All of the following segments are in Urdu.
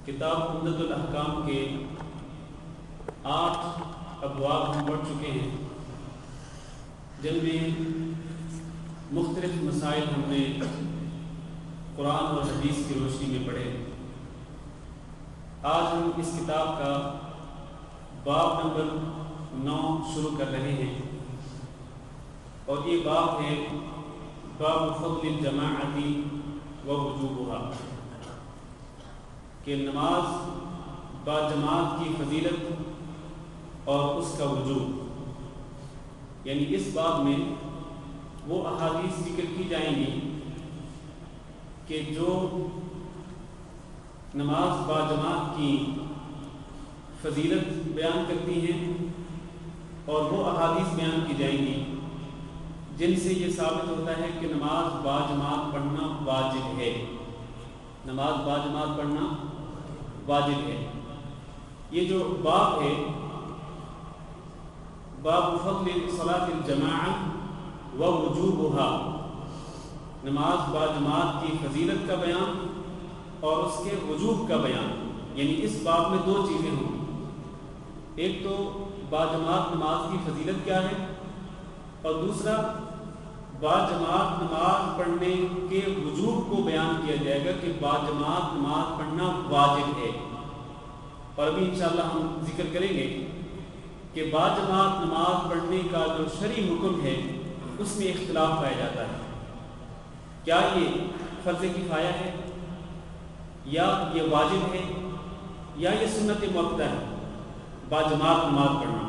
کتاب عمدۃ الاحکام کے 8 ابواب ہم پڑھ چکے ہیں، جن میں مختلف مسائل ہم نے قرآن اور حدیث کی روشنی میں پڑھے۔ آج ہم اس کتاب کا باب نمبر 9 شروع کر رہے ہیں، اور یہ باب ہے باب فضل الجماعت و وجوبها، کہ نماز باجماعت کی فضیلت اور اس کا وجوب، یعنی اس باب میں وہ احادیث ذکر کی جائیں گی کہ جو نماز باجماعت کی فضیلت بیان کرتی ہیں، اور وہ احادیث بیان کی جائیں گی جن سے یہ ثابت ہوتا ہے کہ نماز باجماعت پڑھنا واجب ہے۔ نماز باجماعت پڑھنا واجب ہے۔ یہ جو باب ہے، باب فضل صلاۃ الجماعت و وجوبها، نماز باجماعت کی فضیلت کا بیان اور اس کے وجوب کا بیان، یعنی اس باب میں 2 چیزیں ہوں، ایک تو باجماعت نماز کی فضیلت کیا ہے، اور دوسرا باجماعت نماز پڑھنے کے وجوب کو بیان کیا جائے گا کہ باجماعت نماز پڑھنا واجب ہے۔ اور ابھی انشاءاللہ ہم ذکر کریں گے کہ باجماعت نماز پڑھنے کا جو شرعی حکم ہے اس میں اختلاف پایا جاتا ہے، کیا یہ فرض کفایہ ہے، یا یہ واجب ہے، یا یہ سنت مؤکدہ ہے باجماعت نماز پڑھنا۔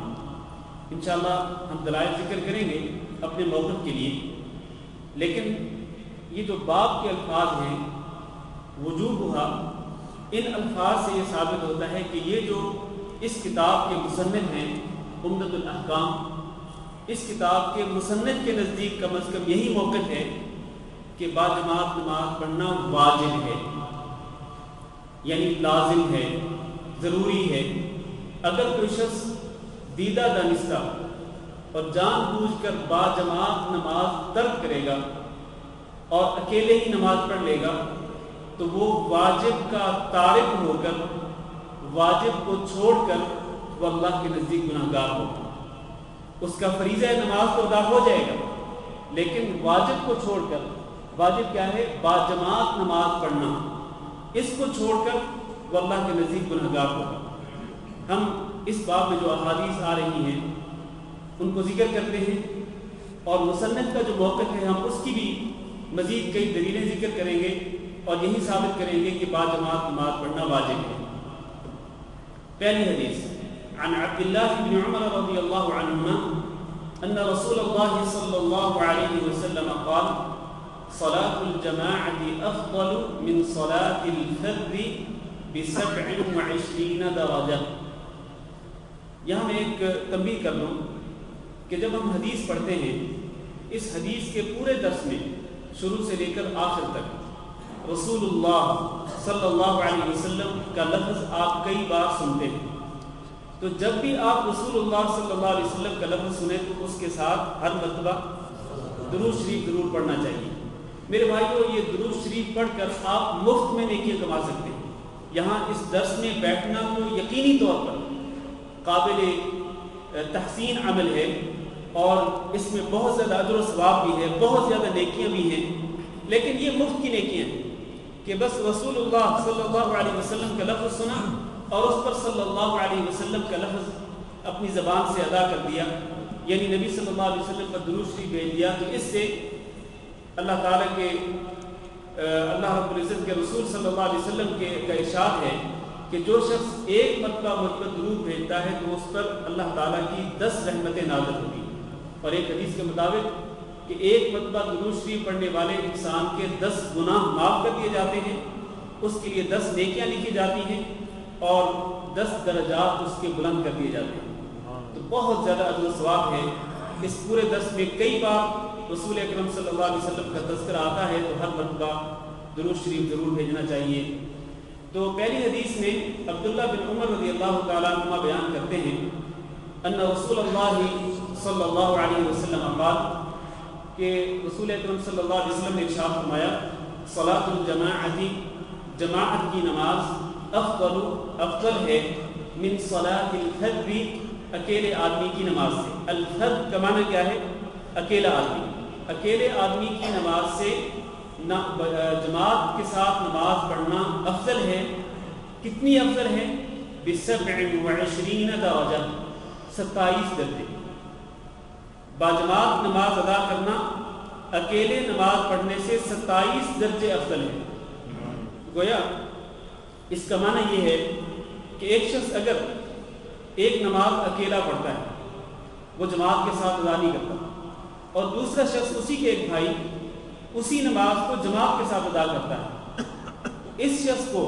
انشاءاللہ ہم دلائل ذکر کریں گے اپنے موقف کے لیے، لیکن یہ جو باب کے الفاظ ہیں وجوبھا، ان الفاظ سے یہ ثابت ہوتا ہے کہ یہ جو اس کتاب کے مصنف ہیں عمدۃ الاحکام، اس کتاب کے مصنف کے نزدیک کم از کم یہی موقف ہے کہ باجماعت نماز پڑھنا واجب ہے، یعنی لازم ہے، ضروری ہے۔ اگر کوئی شخص دیدہ دانستہ اور جان بوجھ کر باجماعت نماز ترک کرے گا اور اکیلے ہی نماز پڑھ لے گا تو وہ واجب کا تارک ہو کر، واجب کو چھوڑ کر وہ اللہ کے نزدیک گناہگار ہوگا۔ اس کا فریضہ نماز تو ادا ہو جائے گا، لیکن واجب کو چھوڑ کر، واجب کیا ہے؟ باجماعت نماز پڑھنا، اس کو چھوڑ کر وہ اللہ کے نزدیک گناہگار ہوگا۔ ہم اس باب میں جو احادیث آ رہی ہیں ان کو ذکر کرتے ہیں، اور مصنف کا جو موقف ہے ہم اس کی بھی مزید کئی دلیلیں ذکر کریں گے، اور یہی ثابت کریں گے کہ باجماعت نماز پڑھنا واجب ہے۔ پہلی حدیث عن عبد الله بن عمر رضی اللہ عنہما ان رسول اللہ صلی اللہ علیہ وسلم قال صلاة الجماعة افضل من صلاة الفرد ب27 درجہ۔ یہاں میں ایک تنبیہ کر لوں کہ جب ہم حدیث پڑھتے ہیں، اس حدیث کے پورے درس میں شروع سے لے کر آخر تک رسول اللہ صلی اللہ علیہ وسلم کا لفظ آپ کئی بار سنتے ہیں، تو جب بھی آپ رسول اللہ صلی اللہ علیہ وسلم کا لفظ سنیں تو اس کے ساتھ ہر مرتبہ درود شریف ضرور پڑھنا چاہیے۔ میرے بھائیو، یہ درود شریف پڑھ کر آپ مفت میں نیکیاں کما سکتے ہیں۔ یہاں اس درس میں بیٹھنا تو یقینی طور پر قابل تحسین عمل ہے، اور اس میں بہت زیادہ اجر و ثواب بھی ہے، بہت زیادہ نیکیاں بھی ہیں، لیکن یہ مفت کی نیکیاں ہیں کہ بس رسول اللہ صلی اللہ علیہ وسلم کا لفظ سنا اور اس پر صلی اللہ علیہ وسلم کا لفظ اپنی زبان سے ادا کر دیا، یعنی نبی صلی اللہ علیہ وسلم پر درود شریف بھیج دیا۔ تو اس سے اللہ تعالیٰ کے اللہ رب العزت کے رسول صلی اللہ علیہ وسلم کا ارشاد ہے کہ جو شخص ایک مرتبہ مجھ پر درود بھیجتا ہے تو اس پر اللہ تعالیٰ کی 10 رحمتیں نازل ہوگی، اور ایک حدیث کے مطابق کہ ایک مرتبہ درود شریف پڑھنے والے انسان کے 10 گناہ معاف کر دیے جاتے ہیں، اس کے لیے 10 نیکیاں لکھی جاتی ہیں، اور 10 درجات اس کے بلند کر دیے جاتے ہیں۔ تو بہت زیادہ اجر و ثواب ہے۔ اس پورے درس میں کئی بار رسول اکرم صلی اللہ علیہ وسلم کا تذکرہ آتا ہے، تو ہر مرتبہ درود شریف ضرور بھیجنا چاہیے۔ تو پہلی حدیث میں عبداللہ بن عمر رضی اللہ تعالیٰ عنہ بیان کرتے ہیں ان رسول اللہ صلی اللہ علیہ وسلم قال، کہ رسول اکرم صلی اللہ علیہ وسلم نے ارشاد فرمایا صلاۃ الجماعت، جماعت کی نماز افضل ہے من صلاۃ الفرد، اکیلے آدمی کی نماز سے۔ الفرد کا معنی کیا ہے؟ اکیلا آدمی۔ اکیلے آدمی کی نماز سے جماعت کے ساتھ نماز پڑھنا افضل ہے۔ کتنی افضل ہے؟ ب27 درجہ، 27 درجے۔ باجماعت نماز ادا کرنا اکیلے نماز پڑھنے سے 27 درجے افضل ہے۔ گویا اس کا معنی یہ ہے کہ ایک شخص اگر ایک نماز اکیلا پڑھتا ہے، وہ جماعت کے ساتھ ادا نہیں کرتا، اور دوسرا شخص اسی کے ایک بھائی اسی نماز کو جماعت کے ساتھ ادا کرتا ہے، اس شخص کو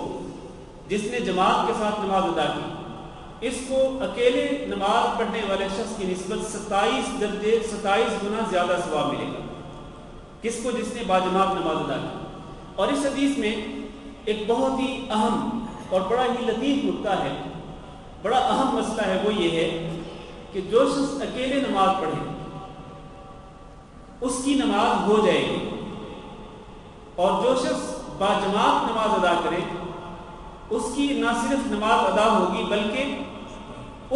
جس نے جماعت کے ساتھ نماز ادا کی، اس کو اکیلے نماز پڑھنے والے شخص کی نسبت 27 درجے 27 گنا زیادہ ثواب ملے گا۔ کس کو؟ جس نے باجماعت نماز ادا کی۔ اور اس حدیث میں ایک بہت ہی اہم اور بڑا ہی لطیف نکتہ ہے، بڑا اہم مسئلہ ہے، وہ یہ ہے کہ جو شخص اکیلے نماز پڑھے اس کی نماز ہو جائے گی، اور جو شخص باجماعت نماز ادا کرے اس کی نہ صرف نماز ادا ہوگی بلکہ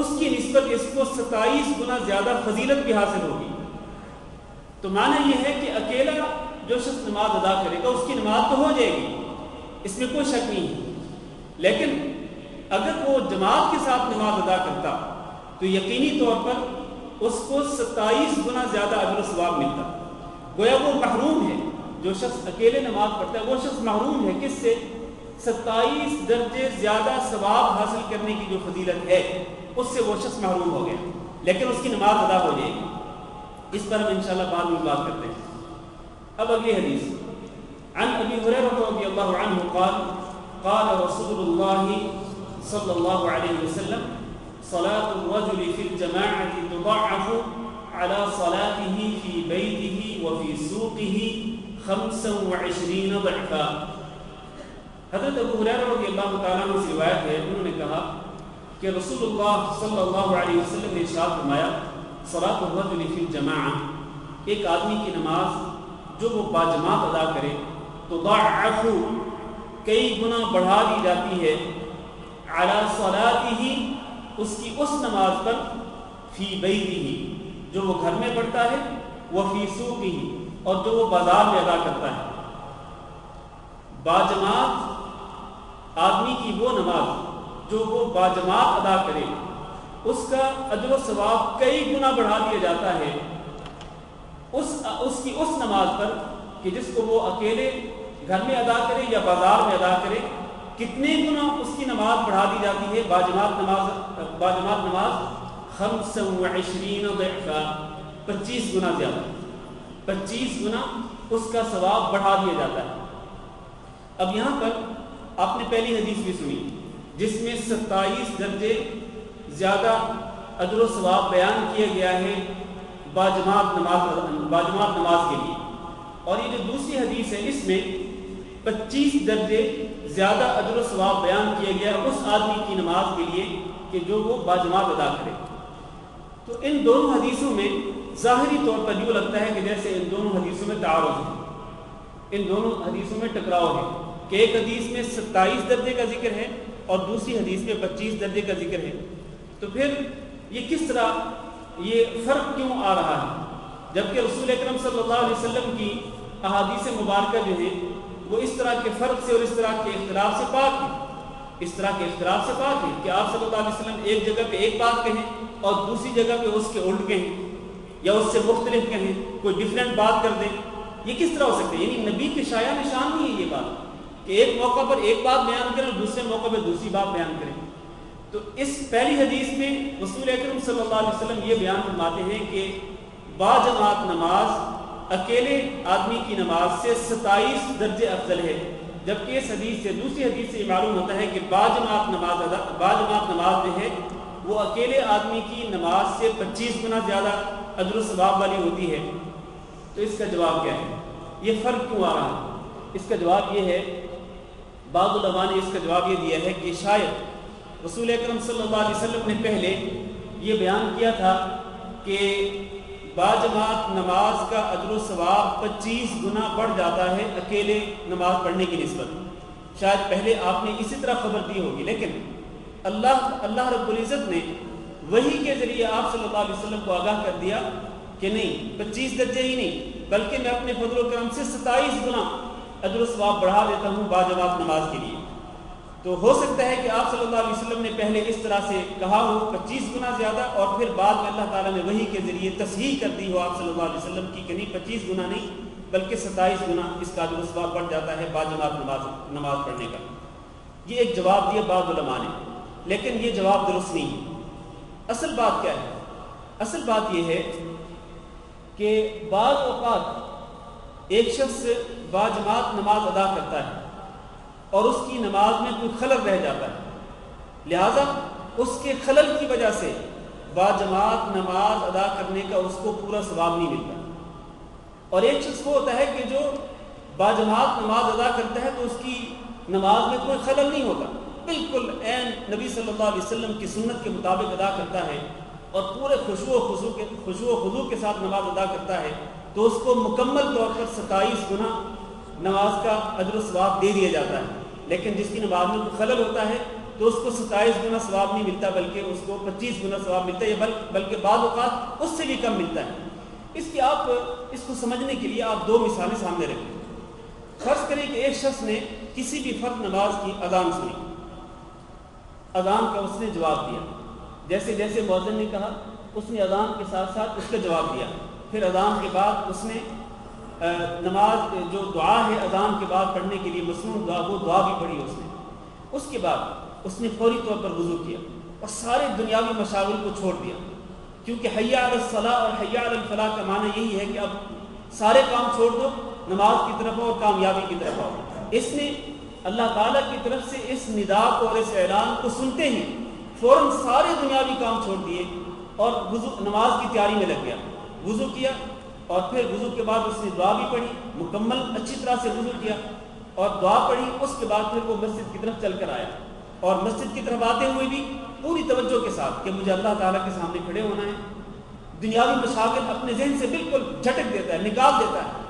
اس کی نسبت اس کو 27 گنا زیادہ فضیلت بھی حاصل ہوگی۔ تو معنی یہ ہے کہ اکیلا جو شخص نماز ادا کرے گا اس کی نماز تو ہو جائے گی، اس میں کوئی شک نہیں ہے، لیکن اگر وہ جماعت کے ساتھ نماز ادا کرتا تو یقینی طور پر اس کو 27 گنا زیادہ اجر و ثواب ملتا۔ گویا وہ محروم ہے، جو شخص اکیلے نماز پڑھتا ہے وہ شخص محروم ہے کس سے؟ 27 درجے زیادہ ثواب حاصل کرنے کی جو فضیلت ہے اس سے وہ شخص محروم ہو گیا، لیکن اس کی نماز ادا ہو جائے گی۔ اس پر ہم انشاءاللہ بعد میں بات کرتے ہیں۔ اب اگلی حدیث، عن ابی ہریرہ رضی اللہ عنہ قال قال رسول اللہ صلی اللہ علیہ وسلم صلاة الرجل في الجماعة تضاعف على صلاته في بيته وفي سوقه 25 ضعفا۔ حضرت ابو ہریرہ رضی اللہ تعالیٰ عنہ سے روایت ہے، انہوں نے کہا کہ رسول اللہ صلی اللہ علیہ وسلم نے ارشاد فرمایا صلاۃ الرجل فی الجماعہ، ایک آدمی کی نماز جو وہ باجماعت ادا کرے تضاعف، کئی گنا بڑھا دی جاتی ہے، علی صلاتہ، اس کی اس نماز پر، فی بیتہ، جو وہ گھر میں پڑھتا ہے، وفی سوقہ، اور جو وہ بازار میں ادا کرتا ہے۔ باجماعت آدمی کی وہ نماز جو وہ باجماعت ادا کرے اس کا اجر و ثواب کئی گنا بڑھا دیا جاتا ہے اس کی اس نماز پر کہ جس کو وہ اکیلے گھر میں ادا کرے یا بازار میں ادا کرے۔ کتنے گنا اس کی نماز بڑھا دی جاتی ہے؟ باجماعت نماز 25 ضعفا، 25 گنا زیادہ، 25 گنا اس کا ثواب بڑھا دیا جاتا ہے۔ اب یہاں پر آپ نے پہلی حدیث بھی سنی جس میں 27 درجے زیادہ اجر و ثواب بیان کیا گیا ہے باجماعت نماز کے لیے، اور یہ جو دوسری حدیث ہے اس میں 25 درجے زیادہ اجر و ثواب بیان کیا گیا اس آدمی کی نماز کے لیے کہ جو وہ باجماعت ادا کرے۔ تو ان دونوں حدیثوں میں ظاہری طور پر یوں لگتا ہے کہ جیسے ان دونوں حدیثوں میں تعارض ہے، ان دونوں حدیثوں میں ٹکراؤ ہے کہ ایک حدیث میں 27 درجے کا ذکر ہے اور دوسری حدیث میں 25 درجے کا ذکر ہے۔ تو پھر یہ کس طرح یہ فرق کیوں آ رہا ہے جبکہ رسول اکرم صلی اللہ علیہ وسلم کی احادیث مبارکہ جو ہیں وہ اس طرح کے فرق سے اور اس طرح کے اختلاف سے پاک ہیں، اس طرح کے اختلاف سے پاک ہیں کہ آپ صلی اللہ علیہ وسلم ایک جگہ پہ ایک بات کہیں اور دوسری جگہ پہ اس کے الٹ کہیں یا اس سے مختلف کہیں، کوئی ڈیفرنٹ بات کر دیں۔ یہ کس طرح ہو سکتا ہے؟ یعنی نبی کے شایع نشان نہیں ہے یہ بات کہ ایک موقع پر ایک بات بیان کریں اور دوسرے موقع پہ دوسری بات بیان کریں۔ تو اس پہلی حدیث میں رسول اکرم صلی اللہ علیہ وسلم یہ بیان فرماتے ہیں کہ باجماعت نماز اکیلے آدمی کی نماز سے 27 درجے افضل ہے، جبکہ اس حدیث سے دوسری حدیث سے یہ معلوم ہوتا ہے کہ باجماعت نماز جو ہے وہ اکیلے آدمی کی نماز سے 25 گنا زیادہ اجر و ثواب والی ہوتی ہے۔ تو اس کا جواب کیا ہے؟ یہ فرق کیوں آ رہا ہے؟ اس کا جواب یہ ہے، بعض علماء نے اس کا جواب یہ دیا ہے کہ شاید رسول اکرم صلی اللہ علیہ وسلم نے پہلے یہ بیان کیا تھا کہ باجماعت نماز کا اجر و ثواب 25 گنا بڑھ جاتا ہے اکیلے نماز پڑھنے کی نسبت، شاید پہلے آپ نے اسی طرح خبر دی ہوگی، لیکن اللہ رب العزت نے وحی کے ذریعے آپ صلی اللہ علیہ وسلم کو آگاہ کر دیا کہ نہیں 25 درجے ہی نہیں بلکہ میں اپنے فضل و کرم سے 27 گنا اجر و ثواب بڑھا دیتا ہوں باجماعت نماز کے لیے۔ تو ہو سکتا ہے کہ آپ صلی اللہ علیہ وسلم نے پہلے اس طرح سے کہا ہو 25 گنا زیادہ، اور پھر بعد میں اللہ تعالیٰ نے وحی کے ذریعے تصحیح کر دی ہو آپ صلی اللہ علیہ وسلم کی کہ نہیں 25 گنا نہیں بلکہ 27 گنا اس کا اجر و ثواب بڑھ جاتا ہے باجماعت نماز پڑھنے کا۔ یہ ایک جواب دیا بعض علماء نے، لیکن یہ جواب درست نہیں ہے۔ اصل بات کیا ہے؟ اصل بات یہ ہے کہ بعض اوقات ایک شخص باجماعت نماز ادا کرتا ہے اور اس کی نماز میں کوئی خلل رہ جاتا ہے، لہذا اس کے خلل کی وجہ سے باجماعت نماز ادا کرنے کا اس کو پورا ثواب نہیں ملتا۔ اور ایک شخص وہ ہوتا ہے کہ جو باجماعت نماز ادا کرتا ہے تو اس کی نماز میں کوئی خلل نہیں ہوتا، بالکل عین نبی صلی اللہ علیہ وسلم کی سنت کے مطابق ادا کرتا ہے اور پورے خشوع و خضوع کے ساتھ نماز ادا کرتا ہے، تو اس کو مکمل طور پر 27 گنا نماز کا اجر و ثواب دے دیا جاتا ہے۔ لیکن جس کی نماز میں خلل ہوتا ہے تو اس کو 27 گنا ثواب نہیں ملتا بلکہ اس کو 25 گنا ثواب ملتا ہے، بلکہ بعض اوقات اس سے بھی کم ملتا ہے۔ اس کو سمجھنے کے لیے آپ دو مثالیں سامنے رکھیں۔ فرض کریں کہ ایک شخص نے کسی بھی فرض نماز کی اذان سنی، اذان کا اس نے جواب دیا، جیسے جیسے مؤذن نے کہا اس نے اذان کے ساتھ ساتھ اس کا جواب دیا، پھر اذان کے بعد اس نے نماز جو دعا ہے اذان کے بعد پڑھنے کے لیے مسنون دعا، وہ دعا بھی پڑھی اس کے بعد اس نے فوری طور پر وضو کیا اور سارے دنیاوی مشاغل کو چھوڑ دیا، کیونکہ حی علی الصلاۃ اور حی علی الفلاح کا معنی یہی ہے کہ اب سارے کام چھوڑ دو، نماز کی طرف اور کامیابی کی طرف آؤ۔ اس نے اللہ تعالیٰ کی طرف سے اس ندا کو اور اس اعلان کو سنتے ہی فوراً سارے دنیاوی کام چھوڑ دیے اور نماز کی تیاری میں لگ گیا، وضو کیا، اور پھر وضو کے بعد اس نے دعا بھی پڑھی، مکمل اچھی طرح سے وضو کیا اور دعا پڑھی۔ اس کے بعد پھر وہ مسجد کی طرف چل کر آیا، اور مسجد کی طرف آتے ہوئے بھی پوری توجہ کے ساتھ کہ مجھے اللہ تعالیٰ کے سامنے کھڑے ہونا ہے، دنیاوی مشاغل اپنے ذہن سے بالکل جھٹک دیتا ہے، نکال دیتا ہے،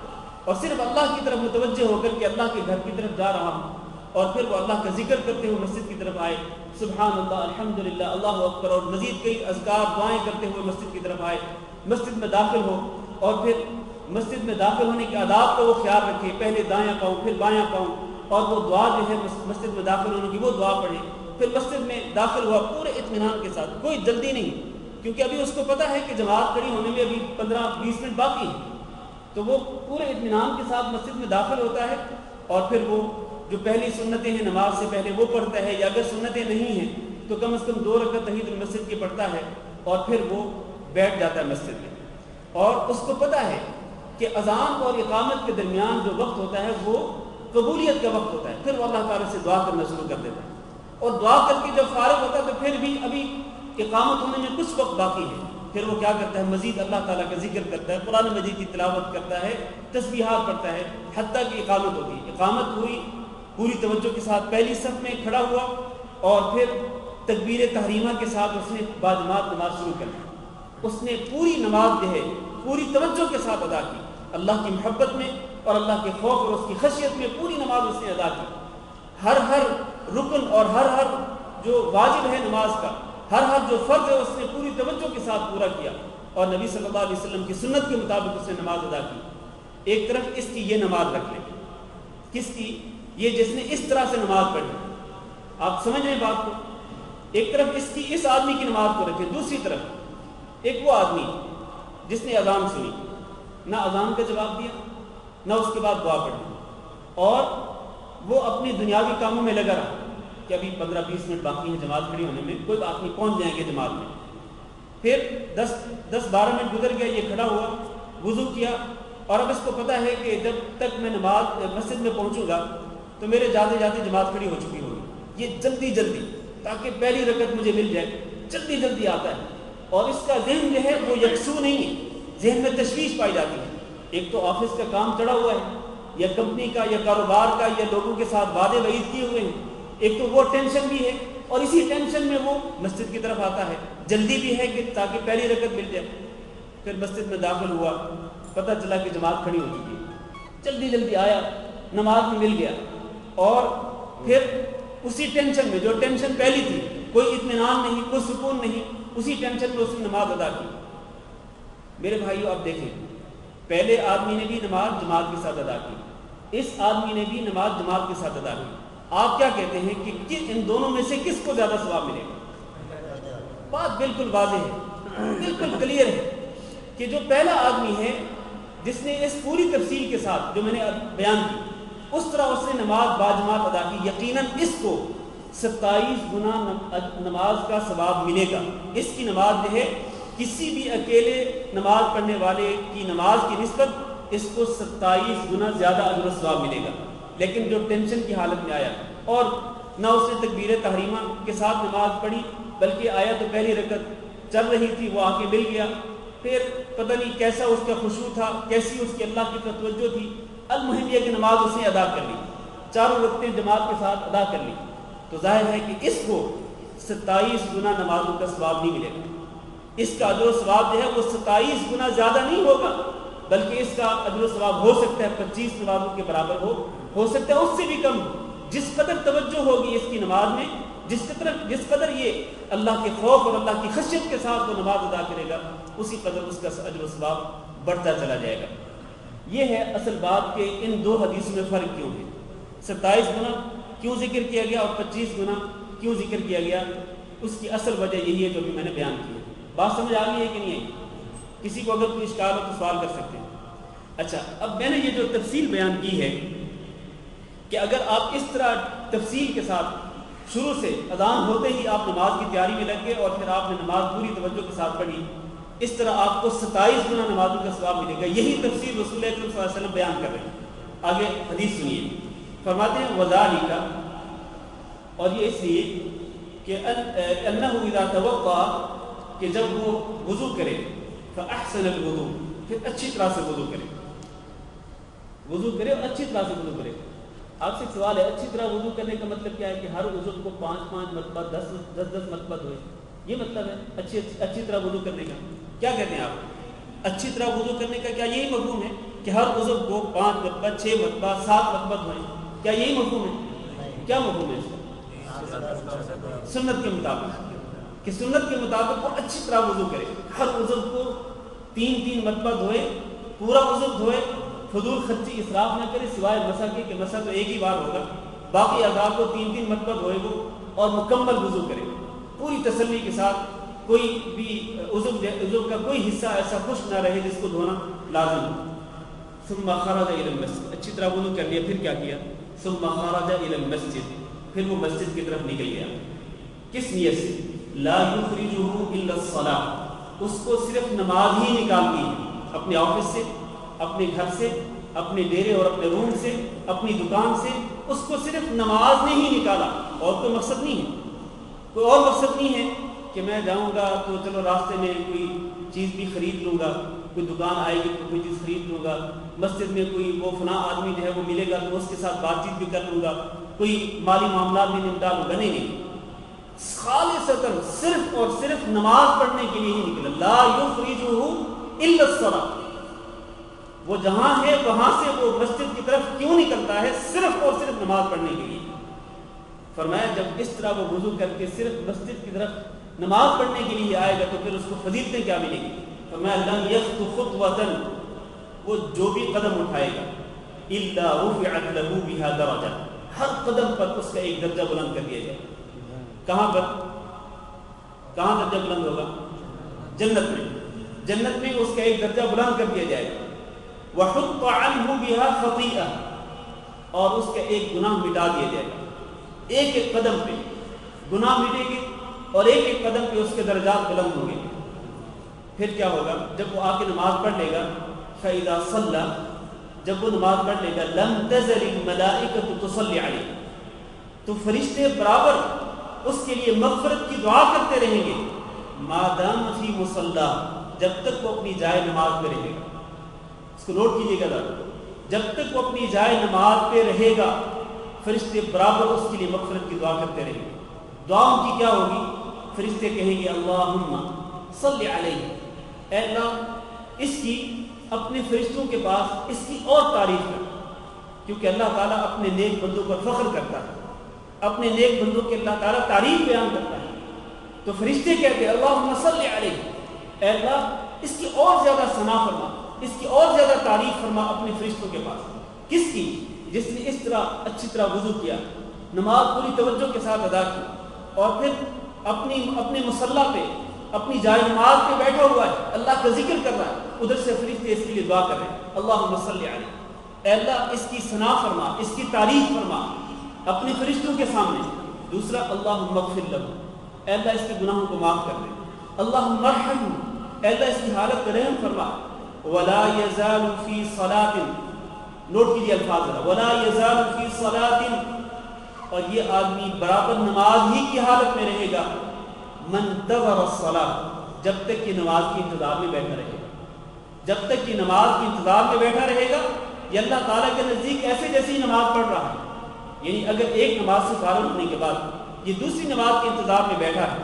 اور صرف اللہ کی طرف متوجہ ہو کر کہ اللہ کے گھر کی طرف جا رہا ہوں، اور پھر وہ اللہ کا ذکر کرتے ہوئے مسجد کی طرف آئے، سبحان اللہ، الحمدللہ، اللہ اکبر، اور مزید کئی اذکار دعائیں کرتے ہوئے مسجد کی طرف آئے، مسجد میں داخل ہو، اور پھر مسجد میں داخل ہونے کے آداب کا وہ خیال رکھے، پہلے دایاں پاؤں پھر بایاں پاؤں، اور وہ دعا جو ہے مسجد میں داخل ہونے کی وہ دعا پڑھے، پھر مسجد میں داخل ہوا پورے اطمینان کے ساتھ، کوئی جلدی نہیں، کیونکہ ابھی اس کو پتہ ہے کہ جماعت کھڑی ہونے میں ابھی 15-20 منٹ باقی ہیں، تو وہ پورے اطمینان کے ساتھ مسجد میں داخل ہوتا ہے، اور پھر وہ جو پہلی سنتیں ہیں نماز سے پہلے وہ پڑھتا ہے، یا اگر سنتیں نہیں ہیں تو کم از کم 2 رکعت تحیۃ المسجد کی پڑھتا ہے، اور پھر وہ بیٹھ جاتا ہے مسجد میں، اور اس کو پتہ ہے کہ اذان اور اقامت کے درمیان جو وقت ہوتا ہے وہ قبولیت کا وقت ہوتا ہے، پھر وہ اللہ تعالیٰ سے دعا کرنا شروع کر دیتا ہے، اور دعا کر کے جب فارغ ہوتا ہے تو پھر بھی ابھی اقامت ہونے میں کچھ وقت باقی ہے، پھر وہ کیا کرتا ہے، مزید اللہ تعالیٰ کا ذکر کرتا ہے، قرآن مجید کی تلاوت کرتا ہے، تسبیحات پڑھتا ہے، حتیٰ کہ اقامت ہوتی ہے، اقامت پوری توجہ کے ساتھ پہلی صف میں کھڑا ہوا، اور پھر تکبیر تحریمہ کے ساتھ اس نے باجماعت نماز شروع کر دی، اس نے پوری نماز جو ہے پوری توجہ کے ساتھ ادا کی، اللہ کی محبت میں اور اللہ کے خوف اور اس کی خشیت میں پوری نماز اس نے ادا کی، ہر رکن اور ہر جو واجب ہے نماز کا، ہر جو فرض ہے اس نے پوری توجہ کے ساتھ پورا کیا، اور نبی صلی اللہ علیہ وسلم کی سنت کے مطابق اس نے نماز ادا کی۔ ایک طرف اس کی یہ نماز رکھ لیں، کس کی؟ یہ جس نے اس طرح سے نماز پڑھی، آپ سمجھ رہے ہیں بات کو؟ ایک طرف اس آدمی کی نماز کو رکھیں، دوسری طرف ایک وہ آدمی جس نے اذان سنی، نہ اذان کا جواب دیا، نہ اس کے بعد دعا پڑھی، اور وہ اپنی دنیاوی کاموں میں لگا رہا کہ ابھی 15-20 منٹ باقی ہیں جماعت کھڑی ہونے میں، کوئی بات نہیں، پہنچ جائیں گے جماعت میں۔ پھر 10-12 منٹ گزر گیا، یہ کھڑا ہوا، وضو کیا، اور اب اس کو پتہ ہے کہ جب تک میں مسجد میں پہنچوں گا تو میرے جاتے جاتے جماعت کھڑی ہو چکی ہوگی، یہ جلدی تاکہ پہلی رکعت مجھے مل جائے، جلدی آتا ہے، اور اس کا ذہن جو ہے وہ یکسو نہیں ہے، ذہن میں تشویش پائی جاتی ہے، ایک تو آفس کا کام چڑھا ہوا ہے، یا کمپنی کا یا کاروبار کا یا لوگوں کے ساتھ وعدے وعید کیے ہوئے ہیں، ایک تو وہ ٹینشن بھی ہے، اور اسی ٹینشن میں وہ مسجد کی طرف آتا ہے، جلدی بھی ہے کہ تاکہ پہلی رکعت مل جائے۔ پھر مسجد میں داخل ہوا، پتہ چلا کہ جماعت کھڑی ہو چکی ہے، جلدی آیا، نماز میں مل گیا، اور پھر اسی ٹینشن میں، جو ٹینشن پہلی تھی، کوئی اطمینان نہیں، کوئی سکون نہیں، اسی ٹینشن میں اس نے نماز ادا کی۔ میرے بھائیو آپ دیکھیں، پہلے آدمی نے بھی نماز جماعت کے ساتھ ادا کی، اس آدمی نے بھی نماز جماعت کے ساتھ ادا کی۔ آپ کیا کہتے ہیں کہ ان دونوں میں سے کس کو زیادہ ثواب ملے گا؟ بات بالکل واضح ہے، بالکل کلیئر ہے کہ جو پہلا آدمی ہے جس نے اس پوری تفصیل کے ساتھ جو میں نے بیان کی اس طرح اس نے نماز باجماعت ادا کی، یقیناً اس کو 27 گنا نماز کا ثواب ملے گا۔ اس کی نماز جو ہے کسی بھی اکیلے نماز پڑھنے والے کی نماز کی نسبت اس کو 27 گنا زیادہ اجر و ثواب ملے گا۔ لیکن جو ٹینشن کی حالت میں آیا اور نہ اس نے تکبیر تحریمہ کے ساتھ نماز پڑھی، بلکہ آیا تو پہلی رکعت چل رہی تھی، وہ آ کے مل گیا، پھر پتہ نہیں کیسا اس کا خشوع تھا، کیسی اس کی اللہ کی طرف توجہ تھی، المہم یہ کہ نماز اس نے ادا کر لی، چاروں رکعتیں جماعت کے ساتھ ادا کر لی، تو ظاہر ہے کہ اس کو 27 گنا نمازوں کا ثواب نہیں ملے گا۔ اس کا اجر و ثواب جو ہے وہ 27 گنا زیادہ نہیں ہوگا، بلکہ اس کا اجر و ثواب ہو سکتا ہے 25 نمازوں کے برابر ہو سکتا ہے اس سے بھی کم۔ جس قدر توجہ ہوگی اس کی نماز میں، جس قدر یہ اللہ کے خوف اور اللہ کی خشیت کے ساتھ وہ نماز ادا کرے گا، اسی قدر اس کا اجر و ثواب بڑھتا چلا جائے گا۔ یہ ہے اصل بات کہ ان دو حدیثوں میں فرق کیوں ہے، 27 گنا کیوں ذکر کیا گیا اور 25 گنا کیوں ذکر کیا گیا، اس کی اصل وجہ یہی ہے جو بھی میں نے بیان کی ہے۔ بات سمجھ آ گئی ہے کہ نہیں آئی؟ کسی کو اگر کوئی اشکال ہو تو سوال کر سکتے ہیں۔ اچھا، اب میں نے یہ جو تفصیل بیان کی ہے کہ اگر آپ اس طرح تفصیل کے ساتھ شروع سے اذان ہوتے ہی آپ نماز کی تیاری میں لگ گئے اور پھر آپ نے نماز پوری توجہ کے ساتھ پڑھی، اس طرح آپ کو 27 گنا نمازوں کا ثواب ملے گا۔ یہی تفصیل رسول اللہ صلی اللہ علیہ وسلم بیان کر رہے ہیں۔ آگے حدیث سنیے، فرماتے ہیں وذالک، اور یہ اس لیے کہ انہ اذا توضا، کہ جب وہ وضو کرے، فاحسن الوضوء، پھر اچھی طرح سے وضو کرے، وضو کرے اور اچھی طرح سے وضو کرے۔ آپ سے ایک سوال ہے، اچھی طرح وضو کرنے کا مطلب کیا ہے کہ ہر عضو کو 5 مرتبہ 10 مرتبہ دھوئے، یہ مطلب ہے اچھی طرح وضو کرنے کا؟ کیا کہتے ہیں آپ؟ اچھی طرح وضو کرنے کا کیا یہی مفہوم ہے کہ ہر عضو کو 5 مرتبہ 6 مرتبہ 7 مرتبہ دھوئیں؟ کیا یہی مفہوم ہے؟ کیا مفہوم ہے اس کا؟ سنت کے مطابق، کہ سنت کے مطابق وہ اچھی طرح وضو کرے، ہر عضو کو 3 مرتبہ دھوئے، پورا عضو دھوئے، فضول خرچی اسراف نہ کرے، سوائے مسح کے کہ مسح تو ایک ہی بار ہوگا، باقی اعضاء کو 3 مرتبہ دھوئے وہ اور مکمل وضو کرے پوری تسلی کے ساتھ، کوئی بھی عضو کا کوئی حصہ ایسا خشک نہ رہے جس کو دھونا لازم ہو۔ ثم خرج الى المسجد، اچھی طرح وضو کر لیا، پھر کیا کیا؟ ثم خرج الى المسجد، پھر وہ مسجد کی طرف نکل گیا، کس نیت سے؟ لا يخرجه الا الصلاة، اس کو صرف نماز ہی نکالنی ہے، اپنے آفس سے، اپنے گھر سے، اپنے ڈیرے اور اپنے روم سے، اپنی دکان سے، اس کو صرف نماز نے ہی نکالا، اور کوئی مقصد نہیں ہے، کوئی اور مقصد نہیں ہے کہ میں جاؤں گا تو چلو راستے میں کوئی چیز بھی خرید لوں گا، کوئی دکان آئے گی تو کوئی چیز خرید لوں گا، مسجد میں کوئی وہ فلاں آدمی جو ہے وہ ملے گا تو اس کے ساتھ بات چیت بھی کر لوں گا، کوئی مالی معاملات بھی نمٹا لوں گا، نہیں، خالصتاً صرف اور صرف نماز پڑھنے کے لیے ہی نکلا۔ لا یخرجہ الا الصلاۃ، وہ جہاں ہے وہاں سے وہ مسجد کی طرف کیوں نکلتا ہے؟ صرف اور صرف نماز پڑھنے کے لیے۔ فرمایا جب اس طرح وہ وضو کر کے صرف مسجد کی طرف نماز پڑھنے کے لیے آئے گا تو پھر اس کو فضیلتیں کیا ملیں گی؟ فرمایا لم یخطو خطوۃ، وہ جو بھی قدم اٹھائے گا الا رفعت له بها درجہ، ہر قدم پر اس کا ایک درجہ بلند کر دیا جائے۔ کہاں پر؟ کہاں درجہ بلند ہوگا؟ جنت میں، جنت میں اس کا ایک درجہ بلند کر دیا جائے گا۔ وحط عنه بها خطیئہ، اور اس کا ایک گناہ مٹا دیا جائے گا، ایک ایک قدم پہ گناہ مٹے گے اور ایک ایک قدم پہ اس کے درجات بلند ہوں گے۔ پھر کیا ہوگا؟ جب وہ آ کے نماز پڑھ لے گا، فإذا صلى، جب وہ نماز پڑھ لے گا، لم تزل الملائکۃ تصلی علیہ، تو فرشتے برابر اس کے لیے مغفرت کی دعا کرتے رہیں گے، ما دام فی مصلی، جب تک وہ اپنی جائے نماز پہ رہے گا۔ اس کو نوٹ کیجیے گا ذرا، جب تک وہ اپنی جائے نماز پہ رہے گا فرشتے برابر اس کے لیے مغفرت کی دعا کرتے رہیں گے۔ دعا ان کی کیا ہوگی؟ فرشتے کہیں گے اللہم صلی علیہ، اے اللہ اس کی اپنے فرشتوں کے پاس اس کی اور تعریف کر، کیونکہ اللہ تعالیٰ اپنے نیک بندوں پر فخر کرتا ہے، اپنے نیک بندوں کے اللہ تعالیٰ تعریف بیان کرتا ہے تو فرشتے کہتے ہیں اللہم صلی علیہ، اے اللہ اس کی اور زیادہ ثنا فرما، اس کی اور زیادہ تعریف فرما اپنے فرشتوں کے پاس۔ کس کی؟ جس نے اس طرح اچھی طرح وضو کیا، نماز پوری توجہ کے ساتھ ادا کی، اور پھر اپنے مصلی پہ اپنی جائے نماز پہ بیٹھا ہوا ہے، اللہ کا ذکر کر رہا ہے، ادھر سے فرشتے اس کے لیے دعا کر رہے ہیں اللہم صلی علیہ، اے اللہ اس کی ثنا فرما، اس کی تعریف فرما اپنے فرشتوں کے سامنے۔ دوسرا اللہم اغفر لہ، اے اللہ اس کے گناہوں کو معاف کر دے، اللہم ارحمہ، اے اللہ اس کی حالت پر رحم فرما۔ ولا یزال فی صلاۃ، نوٹ کیجیے الفاظ ذرا، ولا یزال فی صلاۃ، اور یہ آدمی برابر نماز ہی کی حالت میں رہے گا، من انتظر الصلاۃ، جب تک کہ نماز کے انتظار میں بیٹھا رہے گا، جب تک کہ نماز کے انتظار میں بیٹھا رہے گا، یہ اللہ تعالیٰ کے نزدیک ایسے جیسے ہی نماز پڑھ رہا ہے، یعنی اگر ایک نماز سے فارغ ہونے کے بعد یہ دوسری نماز کے انتظار میں بیٹھا ہے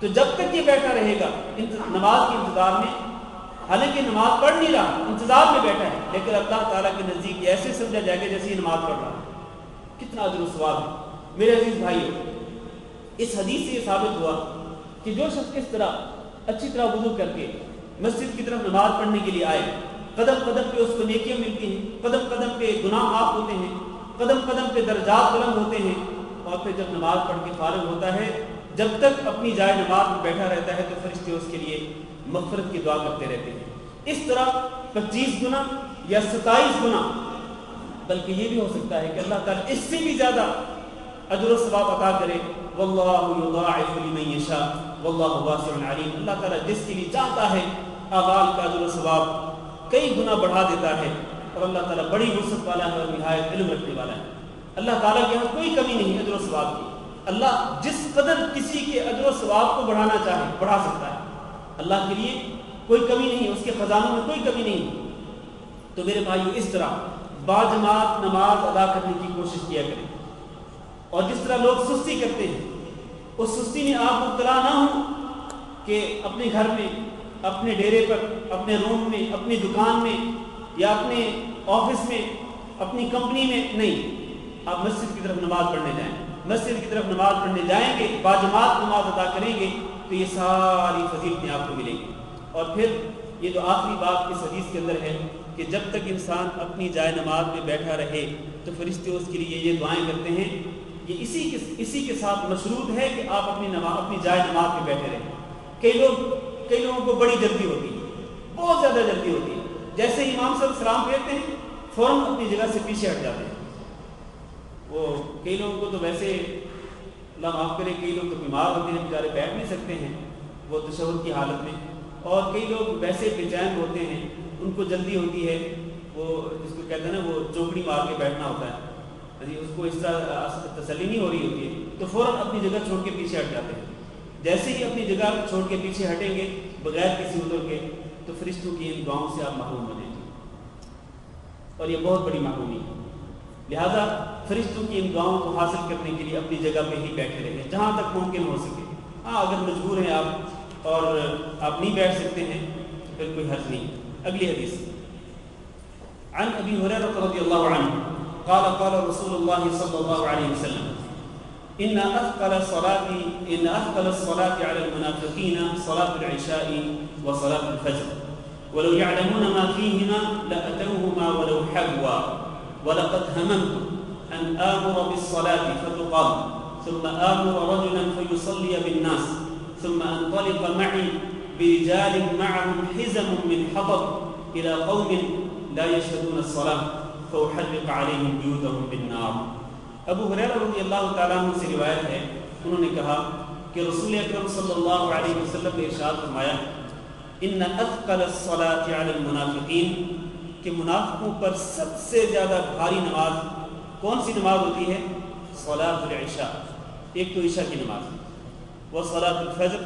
تو جب تک یہ بیٹھا رہے گا نماز کے انتظار میں، حالانکہ نماز پڑھ نہیں رہا، انتظار میں بیٹھا ہے، لیکن اللہ تعالیٰ کے نزدیک ایسے سمجھا جائے گا جیسے یہ نماز پڑھ رہا ہے۔ کتنا اجر و ثواب ہے میرے عزیز بھائیو۔ اس حدیث سے یہ ثابت ہوا کہ جو شخص اس طرح اچھی طرح وضو کر کے مسجد کی طرف نماز پڑھنے کے لیے آئے، قدم قدم پہ اس کو نیکیاں ملتی ہیں، قدم قدم پہ گناہ معاف ہوتے ہیں، قدم قدم پہ درجات بلند ہوتے ہیں، اور پھر جب نماز پڑھ کے فارغ ہوتا ہے، جب تک اپنی جائے نماز میں بیٹھا رہتا ہے تو فرشتے اس کے لیے مغفرت کی دعا کرتے رہتے ہیں۔ اس طرح 25 گنا یا 27 گنا، بلکہ یہ بھی ہو سکتا ہے کہ اللہ تعالیٰ اس سے بھی زیادہ اجر و ثواب عطا کرے۔ واللہ یضاعف لمن یشاء واللہ واسع علیم، اللہ تعالیٰ جس کے لیے چاہتا ہے اعمال کا اجر و ثواب کئی گنا بڑھا دیتا ہے، اور اللہ تعالیٰ بڑی وسعت والا ہے اور نہایت علم رکھنے والا ہے۔ اللہ تعالیٰ کے یہاں کوئی کمی نہیں اجر و ثواب کی، اللہ جس قدر کسی کے اجر و ثواب کو بڑھانا چاہے بڑھا سکتا ہے، اللہ کے لیے کوئی کمی نہیں، اس کے خزانوں میں کوئی کمی نہیں۔ تو میرے بھائیو اس طرح باجماعت نماز ادا کرنے کی کوشش کیا کریں، اور جس طرح لوگ سستی کرتے ہیں اس سستی میں آپ مبتلا نہ ہوں کہ اپنے گھر میں، اپنے ڈیرے پر، اپنے روم میں، اپنی دکان میں، یا اپنے آفس میں، اپنی کمپنی میں، نہیں، آپ مسجد کی طرف نماز پڑھنے جائیں، مسجد کی طرف نماز پڑھنے جائیں گے، باجماعت نماز ادا کریں گے تو یہ ساری فضیلتیں آپ کو ملیں گی۔ اور پھر یہ جو آخری بات اس حدیث کے اندر ہے کہ جب تک انسان اپنی جائے نماز میں بیٹھا رہے تو فرشتے اس کے لیے یہ دعائیں کرتے ہیں، یہ اسی کے ساتھ مشروط ہے کہ آپ اپنی جائے نماز میں بیٹھے رہیں۔ کئی لوگوں کو بڑی جلدی ہوتی ہے، بہت زیادہ جلدی ہوتی ہے، جیسے امام صاحب سلام پھیرتے ہیں فوراً اپنی جگہ سے پیچھے ہٹ جاتے ہیں۔ وہ کئی لوگوں کو تو ویسے اللہ معاف کرے، کئی لوگ تو بیمار ہوتے ہیں، بیچارے بیٹھ نہیں سکتے ہیں وہ تشہد کی حالت میں، اور کئی لوگ ویسے بے چین ہوتے ہیں، ان کو جلدی ہوتی ہے، وہ جس کو کہتے ہیں نا وہ چوکڑی مار کے بیٹھنا ہوتا ہے، اس کو اس طرح تسلی نہیں ہو رہی ہوتی ہے تو فوراً اپنی جگہ چھوڑ کے پیچھے ہٹ جاتے ہیں۔ جیسے ہی اپنی جگہ چھوڑ کے پیچھے ہٹیں گے بغیر کسی عذر کے تو فرشتوں کی ان دعاؤں سے آپ محروم ہو جائیں گے، اور یہ بہت بڑی محرومی ہے۔ لہذا فرشتوں کی ان دعاؤں کو حاصل کرنے کے لیے اپنی جگہ پہ ہی بیٹھے رہیں جہاں تک ممکن ہو سکے۔ ہاں اگر مجبور ہیں آپ اور آپ نہیں بیٹھ سکتے ہیں تو پھر کوئی حرج نہیں۔ اگلی حدیث عن ابی ہریرہ رضی اللہ عنہ قال قال رسول اللہ صلی اللہ علیہ وسلم ان اثقل الصلاة على المنافقين صلاة العشاء وصلاة الفجر ولو يعلمون ما فيهما لأتوهما ولو حبوا ولقد هممت أن آمر بالصلاة فتقام ثم آمر رجلا فيصلي بالناس ثم أنطلق معي برجال معهم حزم من حطب إلى قوم لا يشهدون الصلاة فأحرق عليهم بيوتهم بالنار۔ ابو ہریرہ رضی اللہ تعالیٰ عنہ سے روایت ہے، انہوں نے کہا کہ رسول اکرم صلی اللہ علیہ وسلم نے ارشاد فرمایا ان اثقل الصلاة علی المنافقین، کہ منافقوں پر سب سے زیادہ بھاری نماز کون سی نماز ہوتی ہے؟ صلاۃ العشاء، ایک تو عشاء کی نماز، وہ صلاۃ الفجر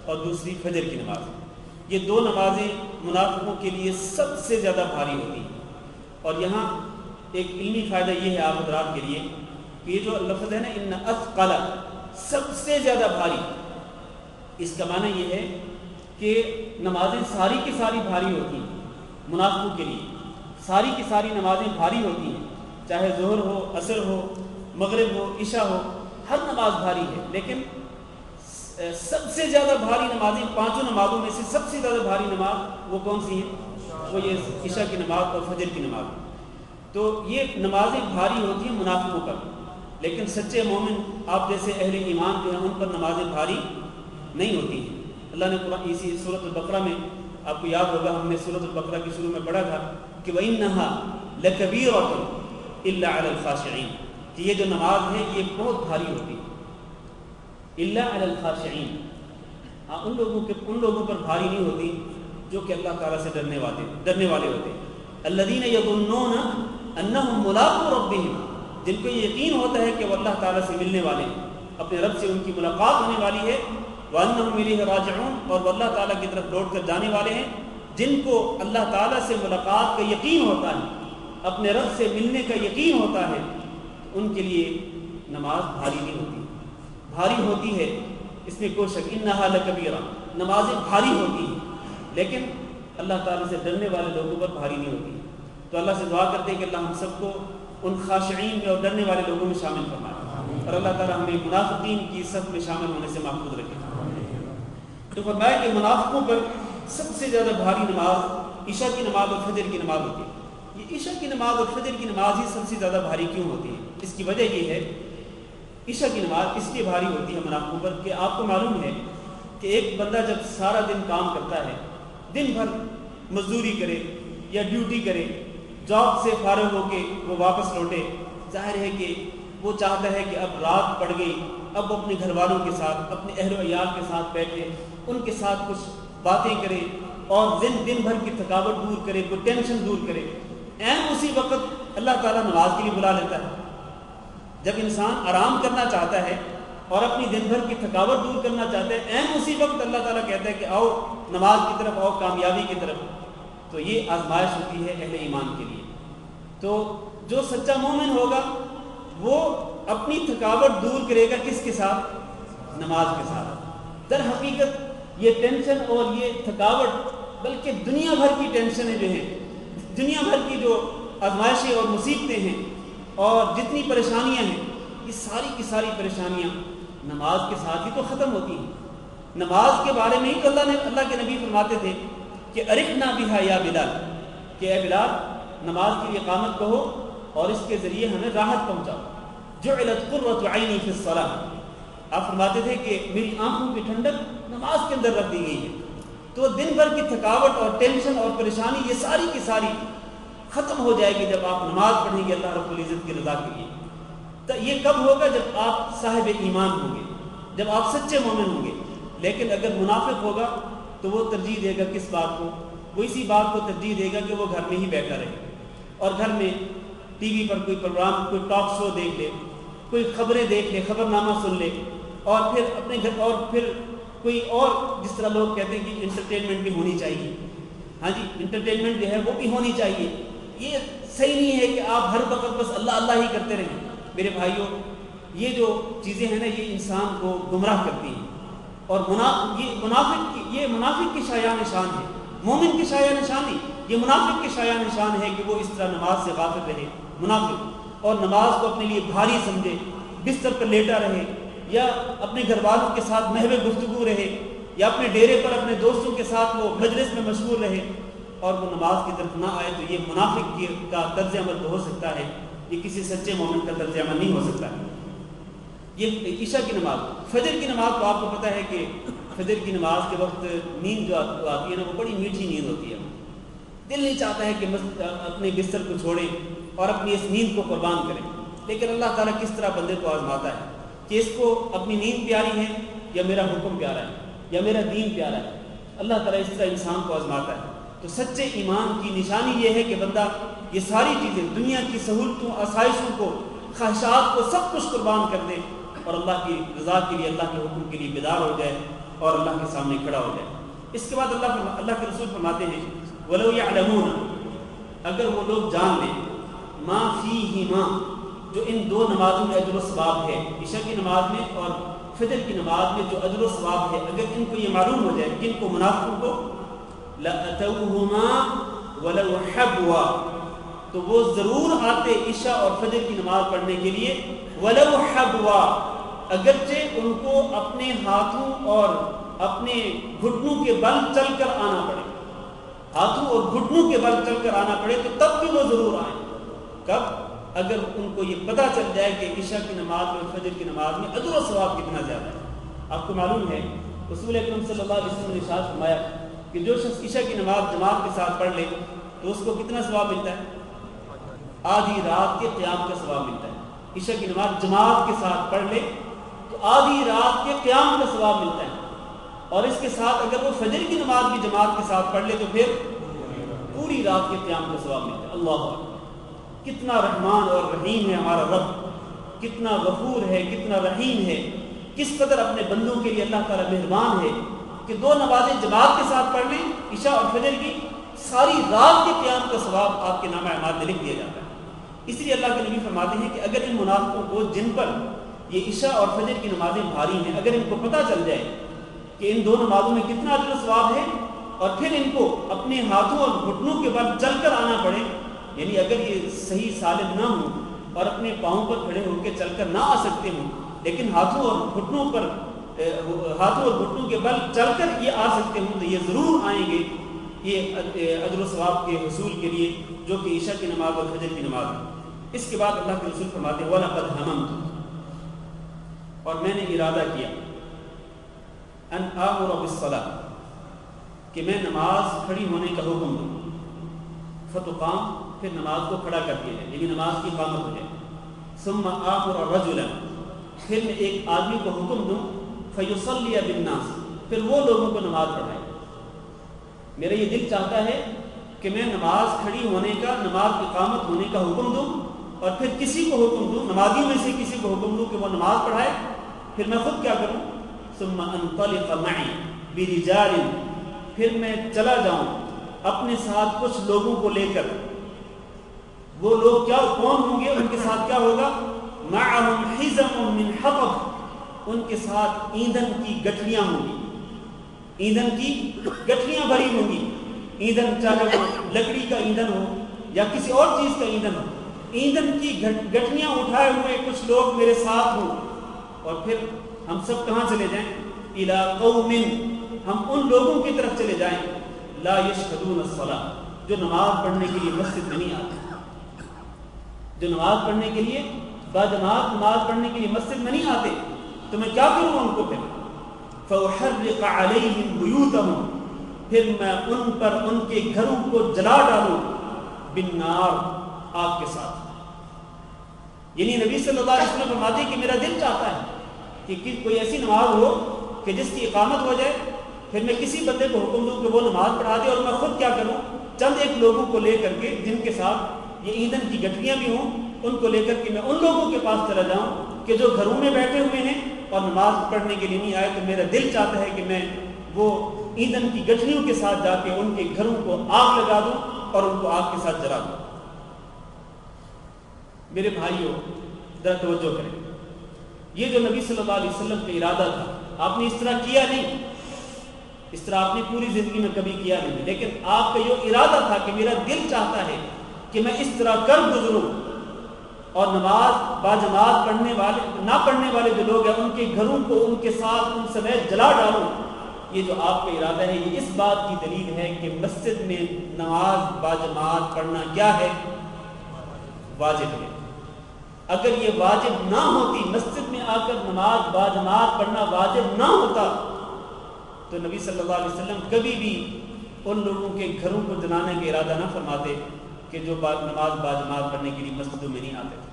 اور دوسری فجر کی نماز۔ یہ دو نمازیں منافقوں کے لیے سب سے زیادہ بھاری ہوتی ہیں۔ اور یہاں ایک علمی فائدہ یہ ہے آپ حضرات کے لیے کہ یہ جو لفظ ہے نا ان اثقل، سب سے زیادہ بھاری، اس کا معنی یہ ہے کہ نمازیں ساری کی ساری بھاری ہوتی ہیں منافقوں کے لیے، ساری کی ساری نمازیں بھاری ہوتی ہیں، چاہے ظہر ہو، عصر ہو، مغرب ہو، عشاء ہو، ہر نماز بھاری ہے، لیکن سب سے زیادہ بھاری نمازیں 5 نمازوں میں سے سب سے زیادہ بھاری نماز وہ کون سی ہیں؟ وہ یہ عشاء کی نماز اور فجر کی نماز۔ تو یہ نمازیں بھاری ہوتی ہیں منافقوں پر، لیکن سچے مومن آپ جیسے اہل ایمان جو ہیں ان پر نمازیں بھاری نہیں ہوتی ہیں۔ اللہ نے قرآن اسی سورۃ البقرہ میں، آپ کو یاد ہوگا ہم نے سورۃ البقرہ کی شروع میں پڑھا تھا کہ وَإِنَّهَا لَكَبِيرَةٌ إِلَّا عَلَى الْخَاشِعِينَ، کہ یہ جو نماز ہے یہ بہت بھاری ہوتی ہے، إِلَّا عَلَى الْخَاشِعِينَ، ہاں ان لوگوں پر بھاری نہیں ہوتی جو کہ اللہ تعالیٰ سے ڈرنے والے ہوتے ہیں۔ الَّذِينَ يَظُنُّونَ أَنَّهُمْ مُلَاقُو رَبِّهِمْ، جن کو یہ یقین ہوتا ہے کہ وہ اللہ تعالیٰ سے ملنے والے ہیں، اپنے رب سے ان کی ملاقات ہونے والی ہے، وَأَنَّهُمْ إِلَيْهِ رَاجِعُونَ، اور وہ اللہ تعالیٰ کی طرف لوٹ کر جانے والے ہیں۔ جن کو اللہ تعالیٰ سے ملاقات کا یقین ہوتا ہے، اپنے رب سے ملنے کا یقین ہوتا ہے، ان کے لیے نماز بھاری نہیں ہوتی، بھاری ہوتی ہے اس میں کوئی شک، إِنَّهَا لَكَبِيرَةٌ، نمازیں بھاری ہوتی ہیں لیکن اللہ تعالیٰ سے ڈرنے والے لوگوں پر بھاری نہیں ہوتی۔ تو اللہ سے دعا کرتے ہیں کہ اللہ ہم سب کو ان خاشعین میں اور ڈرنے والے لوگوں میں شامل فرمائے، اور اللہ تعالیٰ ہمیں منافقین کی صف میں شامل ہونے سے محفوظ رکھے۔ تو فرمایا کہ منافقوں پر سب سے زیادہ بھاری نماز عشاء کی نماز اور فجر کی نماز ہوتی ہے۔ یہ عشاء کی نماز اور فجر کی نماز ہی سب سے زیادہ بھاری کیوں ہوتی ہے؟ اس کی وجہ یہ ہے، عشاء کی نماز اس لیے بھاری ہوتی ہے منافقوں پر کہ آپ کو معلوم ہے کہ ایک بندہ جب سارا دن کام کرتا ہے، دن بھر مزدوری کرے یا ڈیوٹی کرے، جاب سے فارغ ہو کے وہ واپس لوٹے، ظاہر ہے کہ وہ چاہتا ہے کہ اب رات پڑ گئی، اب اپنے گھر والوں کے ساتھ، اپنے اہل و عیال کے ساتھ بیٹھے، ان کے ساتھ کچھ باتیں کرے اور دن بھر کی تھکاوٹ دور کرے، کوئی ٹینشن دور کرے۔ اسی وقت اللہ تعالیٰ نماز کے لیے بلا لیتا ہے۔ جب انسان آرام کرنا چاہتا ہے اور اپنی دن بھر کی تھکاوٹ دور کرنا چاہتا ہے، اسی وقت اللہ تعالیٰ کہتا ہے کہ آؤ نماز کی طرف آؤ، کامیابی کی طرف۔ تو یہ آزمائش ہوتی ہے اہل ایمان کے لیے۔ تو جو سچا مومن ہوگا وہ اپنی تھکاوٹ دور کرے گا کس کے ساتھ؟ نماز کے ساتھ۔ در حقیقت یہ ٹینشن اور یہ تھکاوٹ، بلکہ دنیا بھر کی ٹینشنیں جو ہیں، دنیا بھر کی جو آزمائشیں اور مصیبتیں ہیں اور جتنی پریشانیاں ہیں، یہ ساری کی ساری پریشانیاں نماز کے ساتھ ہی تو ختم ہوتی ہیں۔ نماز کے بارے میں ہی تو اللہ کے نبی فرماتے تھے کہ ارحنا بہا یا بلال، کہ اے بلال نماز کی اقامت کہو اور اس کے ذریعے ہمیں راحت پہنچاؤ۔ جعلت قرۃ عینی فی الصلاۃ، آپ فرماتے تھے کہ میری آنکھوں کی ٹھنڈک نماز کے اندر رکھ دی گئی ہے۔ تو دن بھر کی تھکاوٹ اور ٹینشن اور پریشانی یہ ساری کی ساری ختم ہو جائے گی جب آپ نماز پڑھیں گے اللہ رب العزت کی رضا کے لیے۔ تو یہ کب ہوگا؟ جب آپ صاحب ایمان ہوں گے، جب آپ سچے مومن ہوں گے۔ لیکن اگر منافق ہوگا تو وہ ترجیح دے گا کس بات کو؟ وہ اسی بات کو ترجیح دے گا کہ وہ گھر میں ہی بیٹھا رہے اور گھر میں ٹی وی پر کوئی پروگرام، کوئی ٹاک شو دیکھ لے، کوئی خبریں دیکھ لے، خبر نامہ سن لے، اور پھر اپنے گھر اور پھر کوئی اور، جس طرح لوگ کہتے ہیں کہ انٹرٹینمنٹ بھی ہونی چاہیے، ہاں جی انٹرٹینمنٹ جو ہے وہ بھی ہونی چاہیے۔ یہ صحیح نہیں ہے کہ آپ ہر وقت بس اللہ اللہ ہی کرتے رہیں۔ میرے بھائیوں، یہ جو چیزیں ہیں نا یہ انسان کو گمراہ کرتی ہیں، اور یہ منافق کی شایع نشان ہے، مومن کی شایع نشان نہیں، یہ منافق کی شایع نشان ہے کہ وہ اس طرح نماز سے غافل رہے منافق، اور نماز کو اپنے لیے بھاری سمجھے، بستر پر لیٹا رہے، یا اپنے گھر والوں کے ساتھ محو گفتگو رہے، یا اپنے ڈیرے پر اپنے دوستوں کے ساتھ وہ مجلس میں مشغول رہے اور وہ نماز کی طرف نہ آئے۔ تو یہ منافق کا طرز عمل تو ہو سکتا ہے، یہ کسی سچے مومن کا طرز عمل نہیں ہو سکتا۔ یہ عشاء کی نماز۔ فجر کی نماز تو آپ کو پتہ ہے کہ فجر کی نماز کے وقت نیند جو آتی ہے نا وہ بڑی میٹھی نیند ہوتی ہے، دل نہیں چاہتا ہے کہ اپنے بستر کو چھوڑیں اور اپنی اس نیند کو قربان کریں، لیکن اللہ تعالیٰ کس طرح بندے کو آزماتا ہے کہ اس کو اپنی نیند پیاری ہے یا میرا حکم پیارا ہے یا میرا دین پیارا ہے۔ اللہ تعالیٰ اس طرح انسان کو آزماتا ہے۔ تو سچے ایمان کی نشانی یہ ہے کہ بندہ یہ ساری چیزیں، دنیا کی سہولتوں، آسائشوں کو، خواہشات کو سب کچھ قربان کر دے اور اللہ کی رضا کے لیے، اللہ کے حکم کے لیے بیدار ہو جائے اور اللہ کے سامنے کھڑا ہو جائے۔ اس کے بعد اللہ کے رسول فرماتے ہیں وَلَوْ يَعْلَمُونَ، اگر وہ لوگ جان لیں، مَا فِيهِمَا، جو ان دو نمازوں میں اجر و ثواب ہے، عشاء کی نماز میں اور فجر کی نماز میں جو اجر و ثواب ہے، اگر ان کو یہ معلوم ہو جائے، کن کو؟ منافقوں کو، لَأَتَوْهُمَا وَلَوْ حَبْوَا، تو وہ ضرور آتے عشاء اور فجر کی نماز پڑھنے کے لیے، وَلَوْ حَبْوَا، اگرچہ ان کو اپنے ہاتھوں اور اپنے گھٹنوں کے بل چل کر آنا پڑے، ہاتھوں اور گھٹنوں کے بل چل کر آنا پڑے، تو تب بھی وہ ضرور آئیں۔ کب؟ اگر ان کو یہ پتہ چل جائے کہ عشاء کی نماز اور فجر کی نماز میں اجر و ثواب کتنا زیادہ ہے۔ آپ کو معلوم ہے رسول اکرم صلی اللہ علیہ وسلم نے ارشاد فرمایا کہ جو شخص عشاء کی نماز جماعت کے ساتھ پڑھ لے تو اس کو کتنا ثواب ملتا ہے؟ آدھی رات کے قیام کا ثواب ملتا ہے۔ عشاء کی نماز جماعت کے ساتھ پڑھ لے تو آدھی رات کے قیام کا ثواب ملتا ہے، اور اس کے ساتھ اگر وہ فجر کی نماز بھی جماعت کے ساتھ پڑھ لے تو پھر پوری رات کے قیام کا ثواب ملتا ہے۔ اللہ اکبر! کتنا رحمان اور رحیم ہے ہمارا رب، کتنا غفور ہے، کتنا رحیم ہے، کس قدر اپنے بندوں کے لیے اللہ تعالیٰ مہربان ہے کہ دو نمازیں جماعت کے ساتھ پڑھ لیں، عشاء اور فجر کی، ساری رات کے قیام کا ثواب آپ کے نامہ اعمال میں لکھ دیا جاتا ہے۔ اس لیے اللہ کے نبی فرماتے ہیں کہ اگر ان منافقوں کو جن پر یہ عشاء اور فجر کی نمازیں بھاری ہیں، اگر ان کو پتہ چل جائے کہ ان دو نمازوں میں کتنا اجر و ثواب ہے، اور پھر ان کو اپنے ہاتھوں اور گھٹنوں کے بل چل کر آنا پڑے، یعنی اگر یہ صحیح سالم نہ ہوں اور اپنے پاؤں پر کھڑے ہو کے چل کر نہ آ سکتے ہوں، لیکن ہاتھوں اور گھٹنوں کے بل چل کر یہ آ سکتے ہوں، تو یہ ضرور آئیں گے یہ اجر و ثواب کے حصول کے لیے، جو کہ عشاء کی نماز اور فجر کی نماز ہے۔ اس کے بعد اللہ کے رسول فرماتے ہیں وَلَقَدْ هَمَمْتُ، اور میں نے ارادہ کیا، ان آمر بالصلاۃ، کہ میں نماز کھڑی ہونے کا حکم دوں، فتقام، پھر نماز کو کھڑا کر دیا جائے، یعنی نماز کی اقامت ہو جائے، ثم آمر رجلا، پھر میں ایک آدمی کو حکم دوں، فیصلی بالناس، پھر وہ لوگوں کو نماز پڑھائے۔ میرا یہ دل چاہتا ہے کہ میں نماز کھڑی ہونے کا، نماز کی اقامت ہونے کا حکم دوں، اور پھر کسی کو حکم دوں، نمازیوں میں سے کسی کو حکم دوں کہ وہ نماز پڑھائے، پھر میں خود کیا کروں، ثم انطلق معی برجال، پھر میں چلا جاؤں اپنے ساتھ کچھ لوگوں کو لے کر۔ وہ لوگ کیا کون ہوں گے؟ ان کے ساتھ کیا ہوگا؟ معهم حزم من حطب، ان کے ساتھ ایندھن کی گٹھلیاں ہوں گی، ایندھن کی گٹھلیاں بھری ہوں گی۔ ایندھن چاہے وہ لکڑی کا ایندھن ہو یا کسی اور چیز کا ایندھن ہو، ایندھن کی گٹھلیاں اٹھائے ہوئے کچھ لوگ میرے ساتھ ہوں، اور پھر ہم سب کہاں چلے جائیں؟ الی قوم، ہم ان لوگوں کی طرف چلے جائیں، لا یشهدون الصلاۃ، جو نماز پڑھنے کے لیے مسجد میں نہیں آتے، جو نماز پڑھنے کے لیے باجماعت نماز پڑھنے کے لیے مسجد میں نہیں آتے، تو میں کیا کروں ان کو؟ پھر فاحرق علیہم بیوتہم، پھر میں ان پر ان کے گھروں کو جلا ڈالوں، بالنار، آگ کے ساتھ۔ یعنی نبی صلی اللہ علیہ وسلم فرماتے ہیں کہ میرا دل چاہتا ہے کہ کوئی ایسی نماز ہو کہ جس کی اقامت ہو جائے، پھر میں کسی بندے کو حکم دوں کہ وہ نماز پڑھا دے، اور میں خود کیا کروں، چند ایک لوگوں کو لے کر کے جن کے ساتھ یہ ایندھن کی گٹھلیاں بھی ہوں، ان کو لے کر کے میں ان لوگوں کے پاس چلا جاؤں کہ جو گھروں میں بیٹھے ہوئے ہیں اور نماز پڑھنے کے لیے نہیں آئے، تو میرا دل چاہتا ہے کہ میں وہ ایندھن کی گٹھلیوں کے ساتھ جا کے ان کے گھروں کو آگ لگا دوں اور ان کو آگ کے ساتھ جلا دوں۔ میرے بھائیوں ذرا توجہ کریں، یہ جو نبی صلی اللہ علیہ وسلم کا ارادہ تھا، آپ نے اس طرح کیا نہیں، اس طرح آپ نے پوری زندگی میں کبھی کیا نہیں، لیکن آپ کا یہ ارادہ تھا کہ میرا دل چاہتا ہے کہ میں اس طرح کر گزروں، اور نماز باجماعت پڑھنے والے نہ پڑھنے والے جو لوگ ہیں ان کے گھروں کو ان کے ساتھ ان سمیت جلا ڈالوں۔ یہ جو آپ کا ارادہ ہے یہ اس بات کی دلیل ہے کہ مسجد میں نماز باجماعت پڑھنا کیا ہے؟ واجب ہے۔ اگر یہ واجب نہ ہوتی، مسجد میں آ کر نماز باجماعت پڑھنا واجب نہ ہوتا، تو نبی صلی اللہ علیہ وسلم کبھی بھی ان لوگوں کے گھروں کو جلانے کا ارادہ نہ فرماتے کہ جو نماز باجماعت پڑھنے کے لیے مسجدوں میں نہیں آتے تھے۔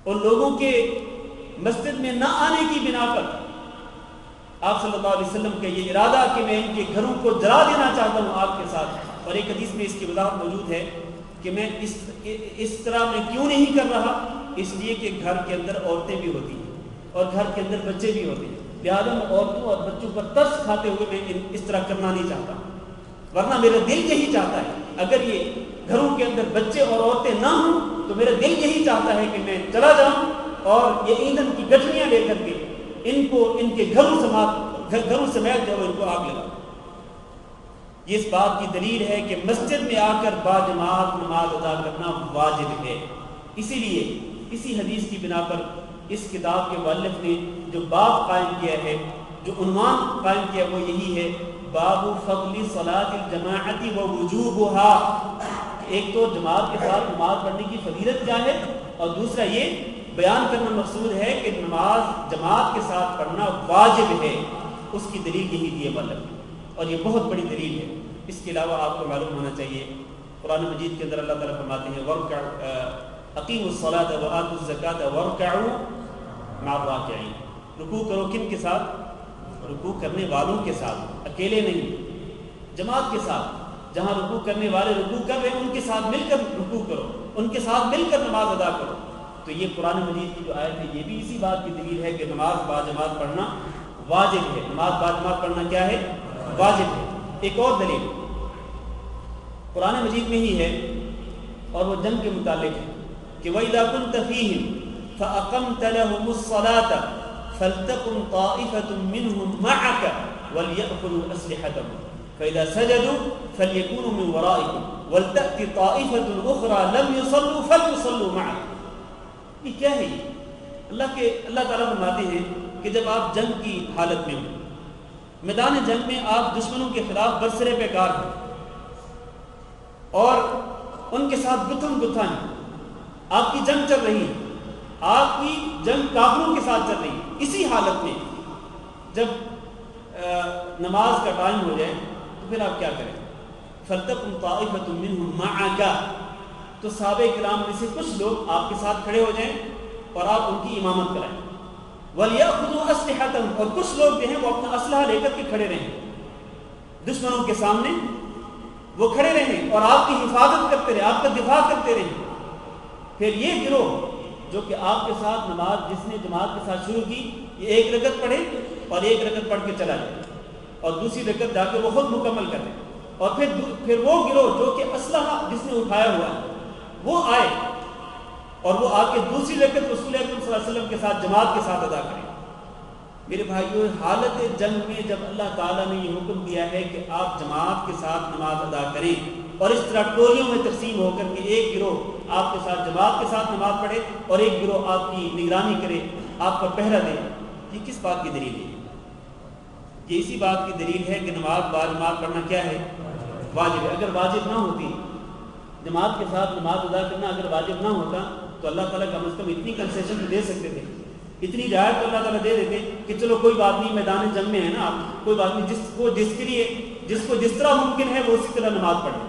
ان لوگوں کے مسجد میں نہ آنے کی بنا پر آپ صلی اللہ علیہ وسلم کا یہ ارادہ کہ میں ان کے گھروں کو جلا دینا چاہتا ہوں آگ کے ساتھ، اور ایک حدیث میں اس کی وضاحت موجود ہے کہ میں اس طرح میں کیوں نہیں کر رہا، اس لیے کہ گھر کے اندر عورتیں بھی ہوتی ہیں اور گھر کے اندر بچے بھی ہوتے ہیں، لہٰذا میں عورتوں اور بچوں پر ترس کھاتے ہوئے میں اس طرح کرنا نہیں چاہتا، ورنہ میرا دل یہی چاہتا ہے اگر یہ گھروں کے اندر بچے اور عورتیں نہ ہوں تو میرا دل یہی چاہتا ہے کہ میں چلا جاؤں اور یہ ایندھن کی گٹھلیاں لے کر کے ان کو ان کے گھروں سمیت جو ان کو آگ لگا۔ یہ اس بات کی دلیل ہے کہ مسجد میں آ کر باجماعت نماز ادا کرنا واجب ہے، اسی لیے اسی حدیث کی بنا پر اس کتاب کے مؤلف نے جو باب قائم کیا ہے، جو عنوان قائم کیا وہ یہی ہے، باب فضل صلاۃ الجماعت و وجوبها۔ ایک تو جماعت کے ساتھ نماز پڑھنے کی فضیلت کیا ہے، اور دوسرا یہ بیان کرنا مقصود ہے کہ نماز جماعت کے ساتھ پڑھنا واجب ہے۔ اس کی دلیل یہی دی ہے مؤلف نے، اور یہ بہت بڑی دلیل ہے۔ اس کے علاوہ آپ کو معلوم ہونا چاہیے قرآن مجید کے اندر اللہ تعالیٰ فرماتے ہیں اقیموا الصلاۃ وآتوا الزکاۃ وارکعوا مع الراکعین۔ رکوع کرو کن کے ساتھ؟ رکوع کرنے والوں کے ساتھ، اکیلے نہیں، جماعت کے ساتھ۔ جہاں رکوع کرنے والے رکوع کر رہے ہیں ان کے ساتھ مل کر رکوع کرو، ان کے ساتھ مل کر نماز ادا کرو۔ تو یہ قرآن مجید کی جو آیت ہے یہ بھی اسی بات کی دلیل ہے کہ نماز باجماعت پڑھنا واجب ہے۔ نماز باجماعت پڑھنا کیا ہے؟ واجب ہے۔ ایک اور دلیل قرآن مجید میں ہی ہے، اور وہ جنگ کے متعلق ہے کہ وَإِذَا كُنْتَ فِيهِمْ فَأَقَمْتَ لَهُمُ الصَّلَاةَ فَلْتَقُمْ طَائِفَةٌ مِّنْهُمْ مَعَكَ وَلْيَأْخُذُوا أَسْلِحَتَهُمْ فَإِذَا سَجَدُوا فَلْيَكُونُوا مِنْ وَرَائِكُمْ وَلْتَأْتِ طَائِفَةٌ أُخْرَى لَمْ يُصَلُّوا فَلْيُصَلُّوا مَعَكُمْ۔ یہ کیا ہے؟ اللہ تعالیٰ فرماتے ہیں کہ جب آپ جنگ کی حالت میں ہوں، میدان جنگ میں آپ دشمنوں کے خلاف برسرے پیکار ہیں اور ان کے ساتھ گتھم گتھا ہیں، آپ کی جنگ چل رہی ہے، آپ کی جنگ کافروں کے ساتھ چل رہی ہے۔ اسی حالت میں جب نماز کا ٹائم ہو جائے تو پھر آپ کیا کریں؟ فَلْتَقُمْ طَائِفَةٌ مِّنْهُمْ مَعَكَ، تو صحابہ کرام میں سے کچھ لوگ آپ کے ساتھ کھڑے ہو جائیں اور آپ ان کی امامت کرائیں۔ وَلْيَأْخُذُوا أَسْلِحَتَهُمْ، اور کچھ لوگ جو ہیں وہ اپنا اسلحہ لے کر کے کھڑے رہیں، دشمنوں کے سامنے وہ کھڑے رہیں اور آپ کی حفاظت کرتے رہیں، آپ کا دفاع کرتے رہیں۔ پھر یہ گروہ جو کہ آپ کے ساتھ نماز جس نے جماعت کے ساتھ شروع کی، یہ ایک رکعت پڑھے اور ایک رکعت پڑھ کے چلا جائے، اور دوسری رکعت جا کے وہ خود مکمل کر دیں، اور پھر وہ گروہ جو کہ اسلحہ جس نے اٹھایا ہوا ہے وہ آئے اور وہ آ کے دوسری رکعت رسول اکرم صلی اللہ علیہ وسلم کے ساتھ جماعت کے ساتھ ادا کریں۔ میرے بھائیو، حالت جنگ میں جب اللہ تعالیٰ نے یہ حکم دیا ہے کہ آپ جماعت کے ساتھ نماز ادا کریں، اور اس طرح ٹولیوں میں تقسیم ہو کر کے ایک گروہ آپ کے ساتھ جماعت کے ساتھ نماز پڑھے اور ایک گروہ آپ کی نگرانی کرے، آپ پر پہرا دے، یہ کس بات کی دلیل ہے؟ یہ اسی بات کی دلیل ہے کہ نماز باجماعت پڑھنا کیا ہے؟ واجب ہے۔ اگر واجب نہ ہوتی، جماعت کے ساتھ نماز ادا کرنا اگر واجب نہ ہوتا تو اللہ تعالیٰ کم از کم اتنی کنسیشن تو دے سکتے تھے، اتنی رعایت تو اللہ تعالیٰ دے دیتے کہ چلو کوئی بات نہیں، میدان جنگ میں ہے نا آپ، کوئی بات نہیں، جس کو جس طرح ممکن ہے وہ اسی طرح نماز پڑھے،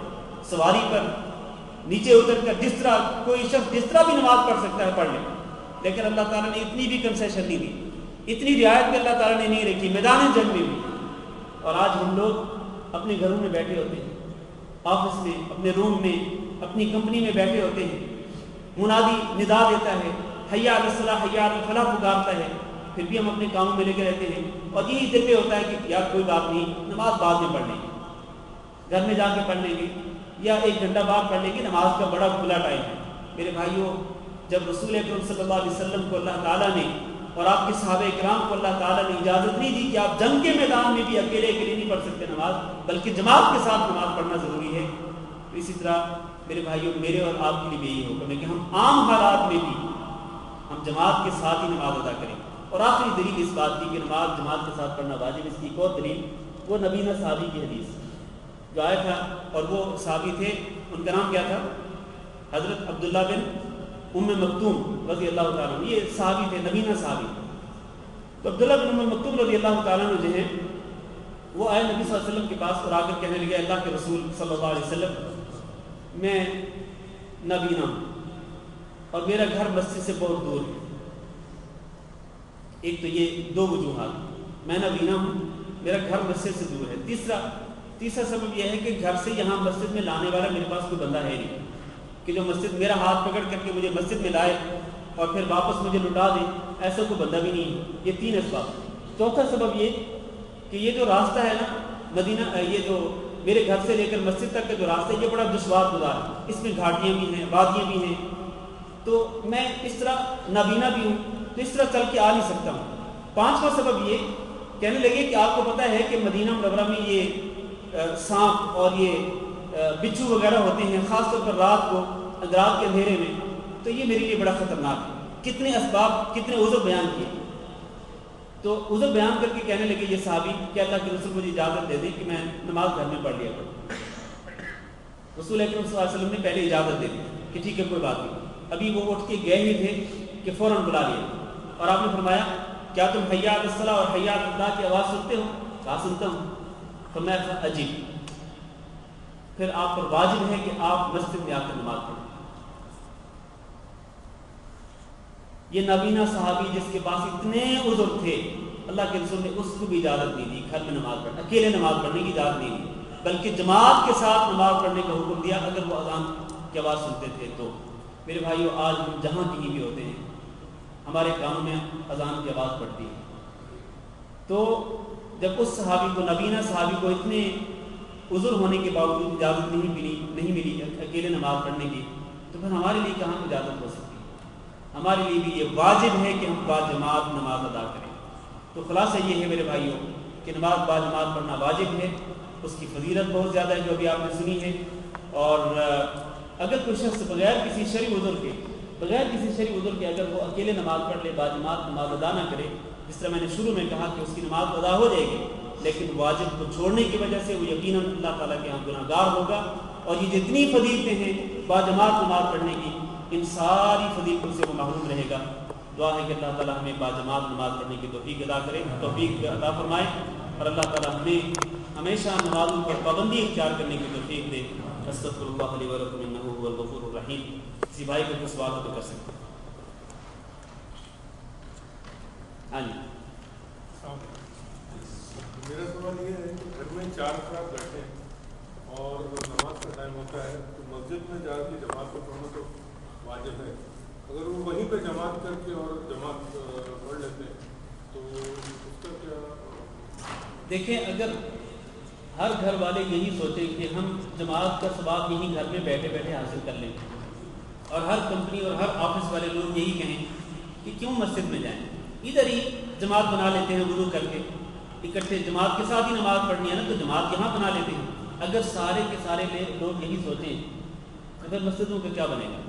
سواری پر نیچے اتر کر جس طرح کوئی شخص جس طرح بھی نماز پڑھ سکتا ہے پڑھ لے۔ لیکن اللہ تعالیٰ نے اتنی بھی کنسیشن نہیں دی، اتنی رعایت بھی اللہ تعالیٰ نے نہیں رکھی میدان جنگ میں بھی۔ اور آج ہم لوگ اپنے گھروں میں بیٹھے ہوتے ہیں، آفس میں، اپنے روم میں، اپنی کمپنی میں بیٹھے ہوتے ہیں، منادی ندا دیتا ہے، حیا علی الصلاح حیا علی الفلاح پکارتا ہے، پھر بھی ہم اپنے کاموں میں لگے رہتے ہیں، اور یہی دل پہ ہوتا ہے کہ یار کوئی بات نہیں، نماز بعد میں پڑھ لیں گے، گھر میں جا کے پڑھ لیں گے، یا 1 گھنٹہ بعد پڑھ لیں گے، نماز کا بڑا کھلا ٹائم ہے۔ میرے بھائیوں، جب رسول اکرم صلی اللہ علیہ وسلم کو اللہ تعالیٰ نے اور آپ کے صحابہ کرام کو اللہ تعالیٰ نے اجازت نہیں دی کہ آپ جنگ کے میدان میں بھی اکیلے نہیں پڑھ سکتے نماز، بلکہ جماعت کے ساتھ نماز پڑھنا ضروری ہے، تو اسی طرح میرے بھائیوں میرے اور آپ کے لیے بھی یہی حکم ہے کہ ہم عام حالات میں بھی ہم جماعت کے ساتھ ہی نماز ادا کریں۔ اور آخری دلیل اس بات کی کہ نماز جماعت کے ساتھ پڑھنا واجب، اس کی ایک اور دلیل وہ نبینا صحابی کی حدیث جو آیا تھا، اور وہ صحابی تھے، ان کا نام کیا تھا؟ حضرت عبداللہ بن ام مکتوم رضی اللہ تعالیٰ عنہ، یہ صحابی تھے، نبینا صحابی۔ تو عبداللہ بن ام مکتوم رضی اللہ تعالیٰ عنہ جو ہیں وہ آئے نبی صلی اللہ علیہ وسلم کے پاس اور آ کر کہنے لگے اللہ کے رسول صلی اللہ علیہ وسلم، میں نبینا ہوں اور میرا گھر مسجد سے بہت دور ہے۔ ایک تو یہ 2 وجوہات، میں نبینا ہوں، میرا گھر مسجد سے دور ہے۔ تیسرا سبب یہ ہے کہ گھر سے یہاں مسجد میں لانے والا میرے پاس کوئی بندہ ہے نہیں کہ جو مسجد میرا ہاتھ پکڑ کر کے مجھے مسجد میں لائے اور پھر واپس مجھے لٹا دے، ایسا کوئی بندہ بھی نہیں ہے۔ یہ 3 اسباب۔ چوتھا سبب یہ کہ یہ جو راستہ ہے نا مدینہ، یہ جو میرے گھر سے لے کر مسجد تک کا جو راستہ ہے یہ بڑا دشوار گزار ہے، اس میں گھاٹیاں بھی ہیں، وادیاں بھی ہیں، تو میں اس طرح نابینا بھی ہوں، تو اس طرح چل کے آ نہیں سکتا ہوں۔ 5واں سبب یہ کہنے لگے کہ آپ کو پتہ ہے کہ مدینہ منورہ میں یہ سانپ اور یہ بچھو وغیرہ ہوتے ہیں، خاص طور پر رات کو، رات کے اندھیرے میں، تو یہ میرے لیے بڑا خطرناک ہے۔ کتنے اسباب کتنے عذر بیان کیے. تو عذر بیان کر کے کہنے لگے یہ صحابی کہتا کہ رسول مجھے اجازت دے دیں کہ میں نماز گھر میں پڑھ لیا کروں. رسول اکرم صلی اللہ علیہ وسلم نے پہلے اجازت دے دی کہ ٹھیک ہے کوئی بات نہیں. ابھی وہ اٹھ کے گئے ہی تھے کہ فوراً بلا لیا اور آپ نے فرمایا کیا تم حی علی الصلاۃ اور حی علی الفلاح کی آواز سنتے ہو؟ کہا سنتا ہوں. فرمایا عجیب. پھر آپ پر واجب ہے کہ آپ مسجد میں آ کر نماز پڑھیں. یہ نابینا صحابی جس کے پاس اتنے عذر تھے اللہ کے رسول نے اس کو بھی اجازت نہیں دی گھر میں نماز پڑھنے، اکیلے نماز پڑھنے کی اجازت نہیں دی، بلکہ جماعت کے ساتھ نماز پڑھنے کا حکم دیا اگر وہ اذان کی آواز سنتے تھے تو. میرے بھائیو آج ہم جہاں کہیں بھی ہوتے ہیں ہمارے کانوں میں اذان کی آواز پڑتی ہے. تو جب اس صحابی کو نابینا صحابی کو اتنے عذر ہونے کے باوجود اجازت نہیں ملی اکیلے نماز پڑھنے کی، تو پھر ہمارے لیے کہاں اجازت ہو سکتی ہے؟ ہمارے لیے بھی یہ واجب ہے کہ ہم باجماعت نماز ادا کریں. تو خلاصہ یہ ہے میرے بھائیوں کہ نماز باجماعت پڑھنا واجب ہے، اس کی فضیلت بہت زیادہ ہے جو ابھی آپ نے سنی ہے. اور اگر کوئی شخص بغیر کسی شرعی عذر کے اگر وہ اکیلے نماز پڑھ لے، باجماعت نماز ادا نہ کرے، جس طرح میں نے شروع میں کہا کہ اس کی نماز ادا ہو جائے گی، لیکن واجب کو چھوڑنے کی وجہ سے وہ یقیناً اللہ تعالیٰ کے یہاں گناہ گار ہوگا. اور یہ جتنی فضیلتیں ہیں باجماعت نماز پڑھنے کی، ان ساری فضیلتوں سے وہ محروم رہے گا. دعا ہے کہ اللہ تعالیٰ ہمیں باجماعت نماز پڑھنے کی توفیق عطا فرمائے، اور اللہ تعالیٰ ہمیں ہمیشہ نمازوں پر پابندی اختیار کرنے کی توفیق دے. استغفر اللہ لی ولکم انہ هو الغفور الرحیم. کسی بھائی کو کوئی سوال ہو تو کر سکتے ہیں. ہاں جی. میرا سوال یہ ہے کہ گھر میں 4 افراد بیٹھے ہیں اور نماز کا ٹائم ہوتا ہے تو مسجد میں جا کے جماعت کو پڑھنا تو واجب ہے. اگر وہ وہیں پہ جماعت کر کے اور جماعت پڑھ لیتے ہیں تو اس کا کیا؟ دیکھیں اگر ہر گھر والے یہی سوچیں کہ ہم جماعت کا ثواب یہیں گھر میں بیٹھے بیٹھے حاصل کر لیں، اور ہر کمپنی اور ہر آفس والے لوگ یہی کہیں کہ کیوں مسجد میں جائیں، ادھر ہی جماعت بنا لیتے ہیں وضو کر کے، اکٹھے جماعت کے ساتھ ہی نماز پڑھنی ہے نا تو جماعت یہاں بنا لیتے ہیں. اگر سارے کے سارے لوگ یہی سوچیں تو پھر مسجدوں کا کیا بنے گا؟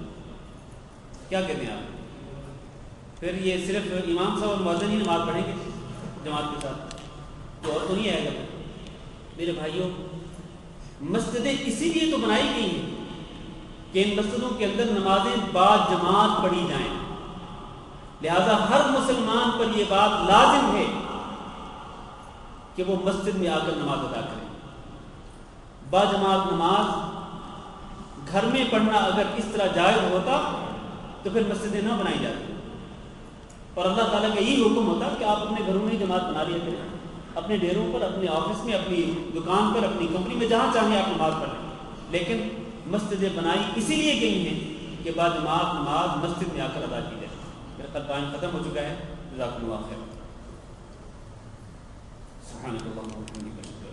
کیا کہتے ہیں آپ؟ پھر یہ صرف امام صاحب اور مؤذن ہی نماز پڑھیں گے جماعت کے ساتھ، تو اور تو نہیں آئے گا. میرے بھائیوں مسجدیں اسی لیے تو بنائی گئی ہیں کہ ان مسجدوں کے اندر نمازیں با جماعت پڑھی جائیں. لہذا ہر مسلمان پر یہ بات لازم ہے کہ وہ مسجد میں آ کر نماز ادا کریں. با جماعت نماز گھر میں پڑھنا اگر اس طرح جائز ہوتا تو پھر مسجدیں نہ بنائی جاتی، اور اللہ تعالیٰ کا یہی حکم ہوتا کہ آپ اپنے گھروں میں ہی جماعت بنا لیا کریں، اپنے ڈیروں پر، اپنے آفس میں، اپنی دکان پر، اپنی کمپنی میں، جہاں چاہیں آپ نماز پڑھ لیں. لیکن مسجدیں بنائی اسی لیے گئی ہیں کہ با جماعت نماز مسجد میں آ کر ادا کی جائے. میرا خط ٹائم ختم ہو چکا ہے. جزاکم اللہ خیر. سبحانک اللہم و بحمدک.